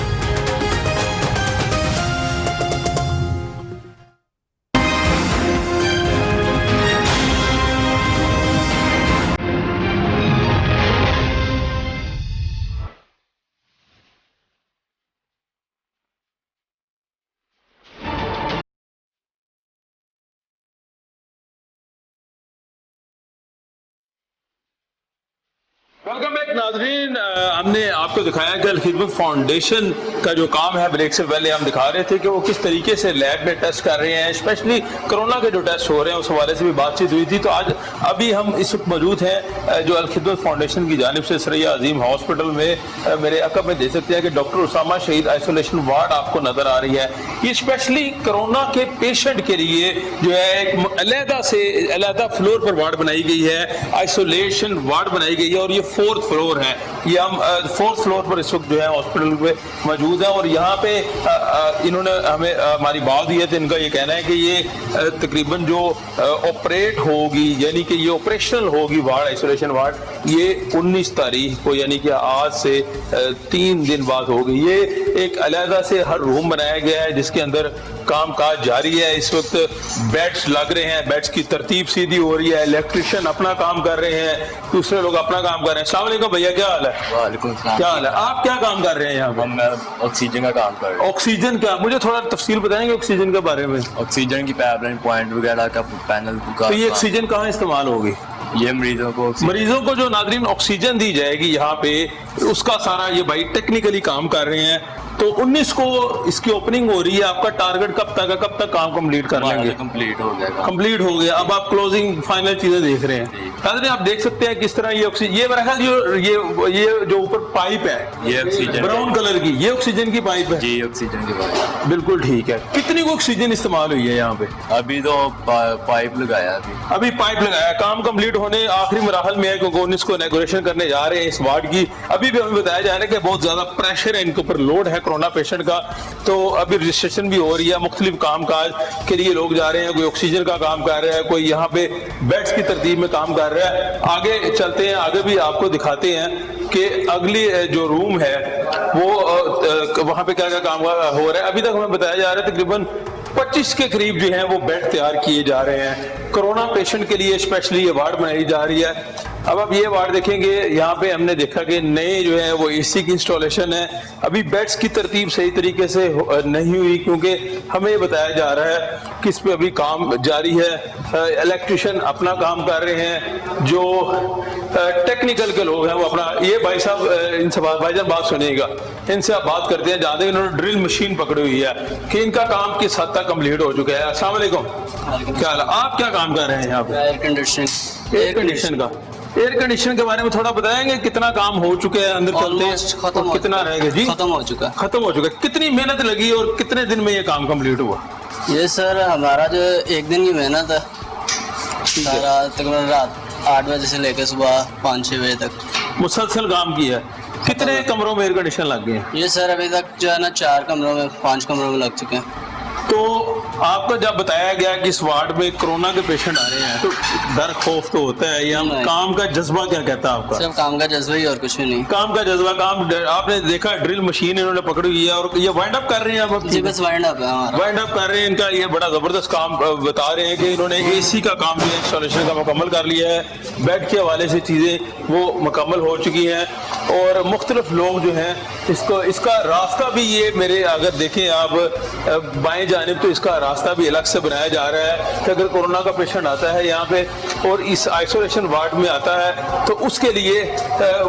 [SPEAKER 1] वेलकम बैक नाजरीन, हमने आपको दिखाया कि अल खिदमत फाउंडेशन का जो काम है, ब्रेक से पहले हम दिखा रहे थे कि वो किस तरीके से लैब में टेस्ट कर रहे हैं, स्पेशली कोरोना के जो टेस्ट हो रहे हैं उस हवाले से भी बातचीत हुई थी। तो आज अभी हम इस वक्त मौजूद हैं जो अल खिदमत फाउंडेशन की जानिब से सरैया अजीम हॉस्पिटल में मेरे अकब में देख सकते हैं कि डॉक्टर उसामा शहीद आइसोलेशन वार्ड आपको नजर आ रही है। ये स्पेशली कोरोना के पेशेंट के लिए जो है एक अलहदा फ्लोर पर वार्ड बनाई गई है, आइसोलेशन वार्ड बनाई गई है और ये 4th फ्लोर है। ये हम 4th फ्लोर पर इस वक्त जो है हॉस्पिटल पे मौजूद है और यहाँ पे इन्होंने हमें हमारी बात दी है तो इनका ये कहना है कि ये तकरीबन जो ऑपरेट होगी, यानी कि ये ऑपरेशनल होगी वार्ड, आइसोलेशन वार्ड, ये 19 तारीख को, यानी कि आज से 3 दिन बाद होगी। ये एक अलहदा से हर रूम बनाया गया है जिसके अंदर काम काज जारी है। इस वक्त बेड्स लग रहे हैं, बेड्स की तरतीब सीधी हो रही है, इलेक्ट्रिशियन अपना काम कर रहे हैं, दूसरे लोग अपना काम कर रहे हैं। अस्सलाम वालेकुम भैया, क्या हाल है?
[SPEAKER 10] वालेकुम सलाम।
[SPEAKER 1] क्या हाल है? आप क्या काम कर रहे हैं यहाँ पे?
[SPEAKER 10] मैं ऑक्सीजन का काम कर रहा हूँ।
[SPEAKER 1] ऑक्सीजन का, मुझे थोड़ा तफसील बताएंगे ऑक्सीजन के बारे में?
[SPEAKER 10] ऑक्सीजन की पाइपलाइन पॉइंट वगैरह का पैनल का।
[SPEAKER 1] तो ये ऑक्सीजन कहाँ इस्तेमाल होगी?
[SPEAKER 10] یہ مریضوں کو
[SPEAKER 1] جو ناظرین آکسیجن دی جائے گی یہاں پہ، اس کا سارا یہ بھائی ٹیکنیکلی کام کر رہے ہیں. تو 19 کو اس کی اوپننگ ہو رہی ہے. آپ کا ٹارگٹ کب تک ہے؟ کب تک کام کمپلیٹ کر لیں گے؟
[SPEAKER 10] کمپلیٹ ہو گیا.
[SPEAKER 1] کمپلیٹ ہو گیا. اب آپ کلوزنگ فائنل چیزیں دیکھ رہے ہیں. حضرت آپ دیکھ سکتے ہیں کس طرح یہ آکسیجن، یہ میرا خیال یہ جو اوپر پائپ ہے
[SPEAKER 10] یہ آکسیجن
[SPEAKER 1] براؤن کلر کی، یہ آکسیجن کی پائپ ہے.
[SPEAKER 10] جی آکسیجن کی پائپ.
[SPEAKER 1] بالکل ٹھیک ہے. کتنی کو آکسیجن استعمال ہوئی ہے یہاں پہ؟
[SPEAKER 10] ابھی تو پائپ لگایا.
[SPEAKER 1] ابھی پائپ لگایا. کام کمپلیٹ ہونے آخری مراحل میں ہے کیونکہ 19 کو انیگوریشن کرنے جا رہے ہیں اس وارڈ کی. ابھی بھی ہمیں بتایا جا رہا ہے کہ بہت زیادہ پریشر ہے ان کے اوپر، لوڈ ہے کورونا پیشنٹ کا. تو ابھی رجسٹریشن بھی ہو رہی ہے، مختلف کام کاج کے لیے لوگ جا رہے ہیں. کوئی آکسیجن کا کام کر رہا ہے، کوئی یہاں پہ بیڈز کی ترتیب میں کام کر رہا ہے. آگے چلتے ہیں، آگے بھی آپ کو دکھاتے ہیں کہ اگلی جو روم ہے وہ وہاں پہ کیا کیا کام ہو رہا ہے. ابھی تک ہمیں بتایا جا رہا ہے تقریباً 25 کے قریب جو ہیں وہ بیڈ تیار کیے جا رہے ہیں کرونا پیشنٹ کے لیے. اسپیشلی یہ وارڈ بنائی جا رہی ہے. اب آپ یہ وارڈ دیکھیں گے، یہاں پہ ہم نے دیکھا کہ نئے جو ہے وہ اے سی کی انسٹالیشن ہے. ابھی بیڈز کی ترتیب صحیح طریقے سے نہیں ہوئی کیونکہ ہمیں یہ بتایا جا رہا ہے کہ اس پہ ابھی کام جاری ہے. الیکٹریشین اپنا کام کر رہے ہیں، جو ٹیکنیکل کے لوگ ہیں وہ اپنا. یہ بھائی صاحب ان سے بھائی جان بات سنیے گا، ان سے آپ بات کرتے ہیں. جہاں تک انہوں نے ڈرل مشین پکڑی ہوئی ہے کہ ان کا کام کس حد تک کمپلیٹ ہو چکا ہے. السلام علیکم، کیا حال ہے؟ آپ کیا کام کر رہے ہیں یہاں پہ؟ ایئر کنڈیشن کا. ایئر کنڈیشن کے بارے میں تھوڑا بتائیں گے، کتنا کام ہو چکا ہے؟ اندر چلتے ہیں، کتنا رہے گا؟ جی ختم ہو چکا. کتنی محنت لگی اور کتنے دن میں یہ کام کمپلیٹ ہوا؟
[SPEAKER 11] یہ سر ہمارا جو ایک دن کی محنت ہے، تقریباً رات 8 بجے سے لے کے صبح 5-6 بجے تک
[SPEAKER 1] مسلسل کام کیا ہے. کتنے کمروں میں ایئر کنڈیشن لگ گئے ہیں؟
[SPEAKER 11] یہ سر ابھی تک جو ہے نا 4 کمروں میں 5 کمروں میں لگ چکے ہیں.
[SPEAKER 1] تو آپ کا جب بتایا گیا کہ اس وارڈ میں کرونا کے پیشنٹ آ رہے ہیں تو ڈر خوف تو ہوتا ہے، یہ کام کا جذبہ کیا کہتا ہے آپ کا؟
[SPEAKER 11] صرف کام کا جذبہ ہی اور کچھ بھی نہیں.
[SPEAKER 1] کام کا جذبہ. آپ نے دیکھا ڈرل مشین انہوں نے پکڑی ہوئی ہے اور یہ وائنڈ اپ کر رہے ہیں اب.
[SPEAKER 11] جی بس وائنڈ اپ ہے ہمارا.
[SPEAKER 1] وائنڈ اپ کر رہے ہیں. ان کا یہ بڑا زبردست کام بتا رہے ہیں کہ انہوں نے اے سی کا کام جو ہے انسٹالیشن کا مکمل کر لیا ہے. بیڈ کے حوالے سے چیزیں وہ مکمل ہو چکی ہیں اور مختلف لوگ جو ہیں اس کا راستہ بھی یہ میرے اگر دیکھیں آپ بائیں جانب تو اس کا راستہ بھی الگ سے بنایا جا رہا ہے کہ اگر کورونا کا پیشنٹ آتا ہے یہاں پہ اور اس آئسولیشن وارڈ میں آتا ہے تو اس کے لیے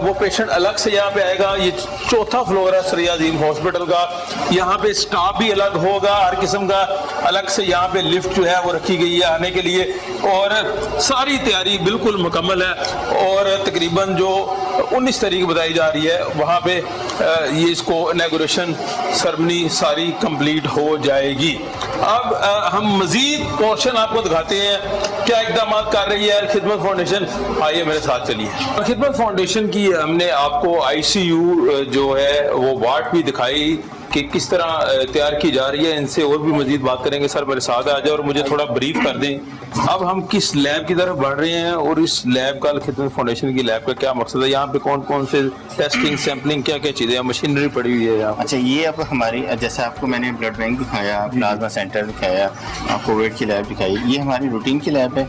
[SPEAKER 1] وہ پیشنٹ الگ سے یہاں پہ آئے گا. یہ 4تھا فلور ہے سریہ عظیم ہاسپٹل کا. یہاں پہ اسٹاف بھی الگ ہوگا ہر قسم کا. الگ سے یہاں پہ لفٹ جو ہے وہ رکھی گئی ہے آنے کے لیے اور ساری تیاری بالکل مکمل ہے. اور تقریباً جو 19 تاریخ بتائی جا رہی ہے وہاں پہ یہ اس کو انیگوریشن سرمنی ساری کمپلیٹ ہو جائے گی. اب ہم مزید پورشن آپ کو دکھاتے ہیں کیا اقدامات کر رہی ہے خدمت فاؤنڈیشن. آئیے میرے ساتھ چلیے. خدمت فاؤنڈیشن کی ہم نے آپ کو آئی سی یو جو ہے وہ وارڈ بھی دکھائی کہ کس طرح تیار کی جا رہی ہے. ان سے اور بھی مزید بات کریں گے. سر میرے ساتھ آ جائے اور مجھے تھوڑا بریف کر دیں. اب ہم کس لیب کی طرف بڑھ رہے ہیں اور اس لیب کا خدمت فاؤنڈیشن کی لیب کا کیا مقصد ہے؟ یہاں پہ کون کون سے ٹیسٹنگ سیمپلنگ کیا کیا چیزیں ہیں؟ مشینری پڑی ہوئی ہے یہاں.
[SPEAKER 2] اچھا یہ اب ہماری جیسے آپ کو میں نے بلڈ بینک دکھایا، پلازما سینٹر دکھایا، کووڈ کی لیب دکھائی. یہ ہماری روٹین کی لیب ہے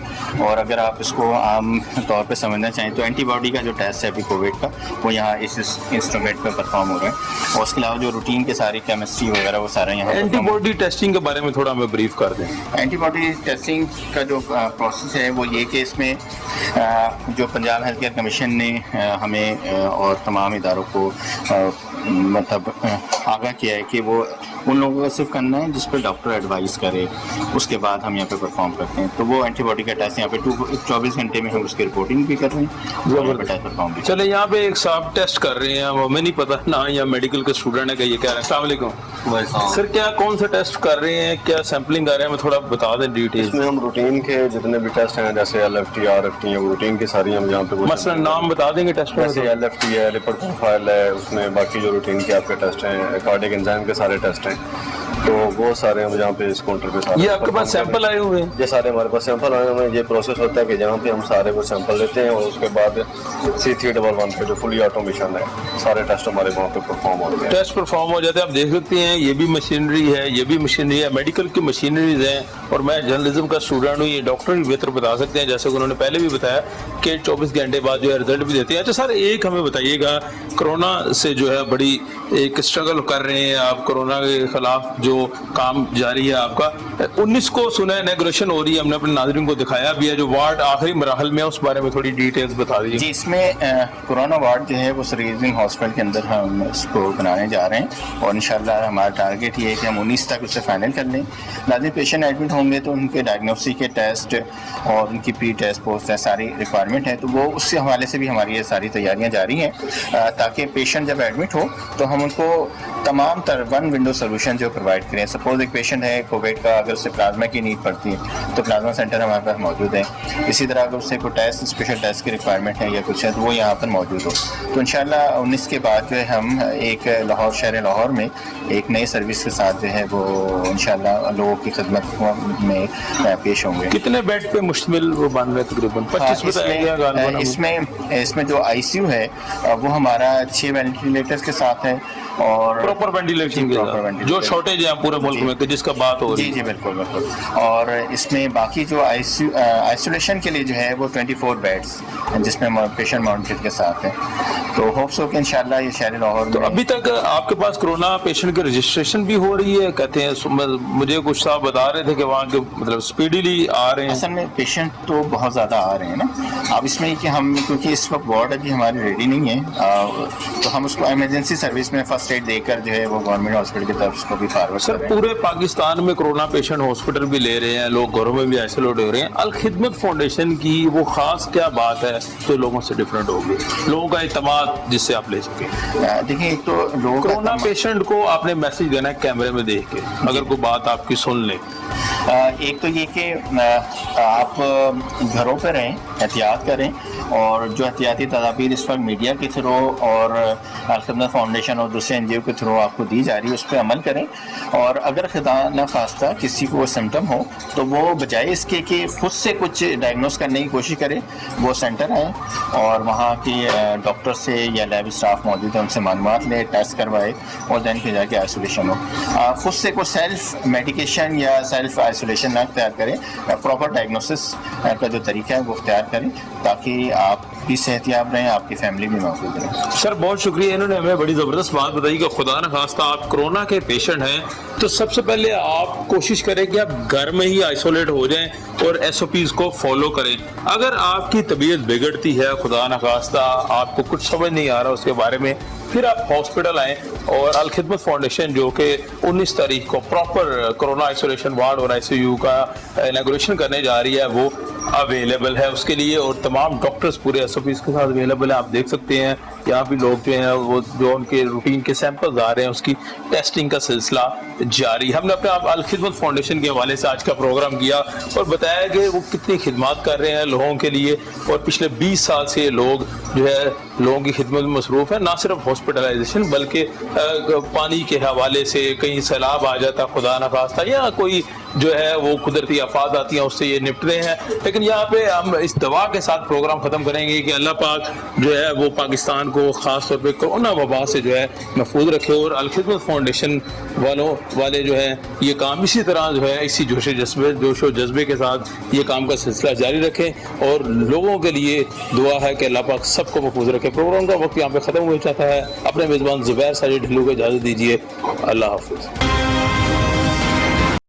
[SPEAKER 2] اور اگر آپ اس کو عام طور پہ سمجھنا چاہیں تو اینٹی باڈی کا جو ٹیسٹ ہے ابھی کووڈ کا وہ یہاں اس انسٹرومنٹ پہ پرفارم ہو رہا ہے. اور اس کے علاوہ جو روٹین کے ساری کیمسٹری وغیرہ وہ سارا یہاں.
[SPEAKER 1] اینٹی باڈی ٹیسٹنگ کے بارے میں تھوڑا ہمیں بریف کر دیں.
[SPEAKER 2] اینٹی باڈی ٹیسٹنگ کا جو پروسیس ہے وہ یہ کہ اس میں جو پنجاب ہیلتھ کیئر کمیشن نے ہمیں اور تمام اداروں کو مطلب آگاہ کیا ہے کہ وہ ان لوگوں کا صرف کرنا ہے جس پہ ڈاکٹر ایڈوائز کرے، اس کے بعد ہم یہاں پہ پرفارم کرتے ہیں. تو وہ اینٹی باڈی کا ٹیسٹ یہاں پہ 24 گھنٹے میں ہم اس کی رپورٹنگ بھی کر رہے ہیں.
[SPEAKER 1] چلے یہاں پہ ایک صاحب ٹیسٹ کر رہے ہیں، ہمیں نہیں پتا نا یا میڈیکل کے اسٹوڈنٹ ہے کہ یہ کہہ رہے ہیں. السلام علیکم سر، کیا کون سے ٹیسٹ کر رہے ہیں، کیا سیمپلنگ کر رہے ہیں؟ میں تھوڑا بتا دیں ڈیٹیل.
[SPEAKER 10] اس میں ہم روٹین کے جتنے بھی ٹیسٹ ہیں جیسے LFT RFT ہیں روٹین کی ساری ہم یہاں پہ
[SPEAKER 1] مثلا نام بتا دیں گے ٹیسٹ میں.
[SPEAKER 10] جیسے LFT ہے، لپڈ پروفائل ہے، اس میں باقی جو روٹین کے آپ کے ٹیسٹ ہیں، کارڈک انزائم کے سارے ٹیسٹ ہیں، تو وہ سارے ہم یہاں پہ اس کاؤنٹر پہ سارے.
[SPEAKER 1] یہ آپ کے پاس سیمپل آئے ہوئے ہیں؟
[SPEAKER 10] یہ سارے ہمارے پاس سیمپل آئے ہوئے ہیں. یہ پروسیس ہوتا ہے کہ جہاں پہ ہم سارے وہ سیمپل لیتے ہیں اور اس کے بعد C311 پہ جو فلی آٹومیشن ہے سارے ٹیسٹ ہمارے وہاں پہ پرفارم ہو رہے ہیں.
[SPEAKER 1] ٹیسٹ پرفارم ہو جاتے ہیں. آپ دیکھ سکتے ہیں یہ بھی مشینری ہے، یہ بھی مشینری ہے، میڈیکل کی مشینریز ہیں. اور میں جرنلزم کا اسٹوڈنٹ ہوں، یہ ڈاکٹر بھی بہتر بتا سکتے ہیں جیسے کہ انہوں نے پہلے بھی بتایا کہ 24 گھنٹے بعد جو ہے رزلٹ بھی دیتے ہیں. اچھا سر ایک ہمیں بتائیے گا، کرونا سے جو ہے بڑی ایک اسٹرگل کر رہے ہیں آپ، کرونا کے خلاف जो काम जारी है आपका। 19 को सुना है इनॉग्रेशन हो रही है, हमने अपने नाज़रीन को दिखाया भी है, जो वार्ड आखिरी मराहल में है उस बारे में थोड़ी डिटेल्स बता दीजिए।
[SPEAKER 2] जी, इसमें कोरोना वार्ड जो है वो सरीजन हॉस्पिटल के अंदर हम इसको बनाने जा रहे हैं और इंशाल्लाह हमारा टारगेट ये है कि हम 19 तक उसे फाइनल कर लें। लाजिम पेशेंट एडमिट होंगे तो उनके डायग्नोस्टिक के टेस्ट और उनकी प्री टेस्ट पोस्ट टेस्ट सारी रिक्वायरमेंट है, तो वो उससे हवाले से भी हमारी ये सारी तैयारियां जारी हैं ताकि पेशेंट जब एडमिट हो तो हम उनको तमाम तर वन विंडो सोल्यूशन जो प्रोवाइड करें। सपोज एक पेशेंट है कोविड का, अगर उसे प्लाज्मा की नीड पड़ती है तो प्लाज्मा सेंटर हमारे पास मौजूद है। इसी तरह अगर उसे कोई टेस्ट स्पेशल टेस्ट की रिक्वायरमेंट है या कुछ है तो वो यहाँ पर मौजूद हो। तो इंशाल्लाह 19 के बाद जो है हम एक लाहौर शहर लाहौर में एक नई सर्विस के साथ जो है वो इंशाल्लाह लोगों की खिदमत में पेश होंगे।
[SPEAKER 1] कितने बेड पे मुश्तमिल वो बन रहे तकरीबन 25 बताया गया।
[SPEAKER 2] इसमें जो आईसीयू है वो हमारा 6 वेंटिलेटर्स के साथ है और
[SPEAKER 1] प्रॉपर वेंटिलेशन जो शॉर्टेज है पूरे मुल्क में जिसका बात हो रही है।
[SPEAKER 2] जी बिल्कुल बिल्कुल। और इसमें बाकी जो आइसोलेशन के लिए जो है वो 24 बेड्स जिसमें पेशेंट मॉनिटर के साथ है। तो होप सो कि इंशाल्लाह ये शहर लाहौर।
[SPEAKER 1] तो अभी तक आपके पास कोरोना पेशेंट की रजिस्ट्रेशन भी हो रही है कहते हैं, मुझे कुछ साहब बता रहे थे कि वहाँ के मतलब स्पीडीली आ रहे हैं।
[SPEAKER 2] असल में पेशेंट तो बहुत ज़्यादा आ रहे हैं ना। अब इसमें कि हम क्योंकि इस वक्त वार्ड अभी हमारी रेडी नहीं है तो हम उसको इमरजेंसी सर्विस में फर्स्ट एड देकर जो है वो गवर्नमेंट हॉस्पिटल की तरफ उसको भी फॉरवर्ड
[SPEAKER 1] सर। पूरे पाकिस्तान में कोरोना पेशेंट हॉस्पिटल भी ले रहे हैं, लोग घरों में भी आइसोलेट हो रहे हैं। अल खिदमत फाउंडेशन की वो खास क्या बात है जो लोगों से डिफरेंट होगी, लोगों का इत्मीनान जिससे आप ले सके?
[SPEAKER 2] देखिए, एक तो लोगों
[SPEAKER 1] कोरोना पेशेंट को आपने मैसेज देना है कैमरे में देख के, अगर कोई बात आपकी सुन ले।
[SPEAKER 2] एक तो ये कि आप घरों पर रहें, एहतियात करें और जो एहतियाती तदाबीर इस वक्त मीडिया के थ्रू और अल खिदमत फाउंडेशन और दूसरे NGO के थ्रू आपको दी जा रही है उस पर अमल करें। और अगर खुदा न खास्ता किसी को सिम्टम हो तो वो बजाय इसके कि खुद से कुछ डायग्नोस करने की कोशिश करे, वो सेंटर आए और वहाँ की डॉक्टर से या लैब स्टाफ मौजूद है उनसे मालूमात ले, टेस्ट करवाए और दैन फिर जाके आइसोलेशन हो। खुद से कोई सेल्फ मेडिकेशन या सेल्फ आइसोलेशन ना इख्तियार करें, प्रॉपर डायग्नोसिस का जो तरीका है वो इख्तियार करें ताकि आप भी सेहतियाब रहें, आपकी फैमिली भी महफूज रहे।
[SPEAKER 1] सर बहुत शुक्रिया, इन्होंने हमें बड़ी ज़बरदस्त बात बताई कि खुदा न खास्ता आप कोरोना के पेशेंट हैं तो सबसे पहले आप कोशिश करें कि आप घर में ही आइसोलेट हो जाएं और SOPs को फॉलो करें। अगर आपकी तबीयत बिगड़ती है, खुदा न खास्ता आपको कुछ समझ नहीं आ रहा उसके बारे में, फिर आप हॉस्पिटल आएँ और अल खिदमत फाउंडेशन जो कि 19 तारीख को प्रॉपर कोरोना आइसोलेशन वार्ड और ICU का इनॉग्रेशन करने जा रही है वो अवेलेबल है उसके लिए और तमाम डॉक्टर्स पूरे SOPs के साथ अवेलेबल है। आप देख सकते हैं यहाँ भी लोग जो हैं वो जो उनके रूटीन के सैंपल्स आ रहे हैं उसकी टेस्टिंग का सिलसिला जारी। हमने अपने आप अल खिदमत फाउंडेशन के हवाले से आज का प्रोग्राम किया और बताया कि वो कितनी खिदमत कर रहे हैं लोगों के लिए और पिछले 20 साल से लोग जो है लोगों की खिदमत में मसरूफ़ है, ना सिर्फ हॉस्पिटलाइजेशन बल्कि पानी के हवाले से कहीं सैलाब आ जाता खुदा न खास्ता या कोई जो है वो कुदरती आफात आती हैं उससे ये निपट रहे हैं। लेकिन यहाँ पे हम इस दवा के साथ प्रोग्राम ख़त्म करेंगे कि अल्लाह पाक जो है वो पाकिस्तान को ख़ास तौर पे कोरोना वबा से जो है महफूज रखे और अल खिदमत फाउंडेशन वाले जो है ये काम इसी तरह जो है इसी जोश व जज्बे के साथ ये काम का सिलसिला जारी रखें और लोगों के लिए दुआ है कि अल्लाह पाक सबको महफूज रखे। प्रोग्राम का वक्त यहाँ पे ख़त्म हो जाता है। अपने मेज़बान ज़ुबैर साजिद ढिल्लू को इजाज़त दीजिए। अल्लाह हाफ़िज़।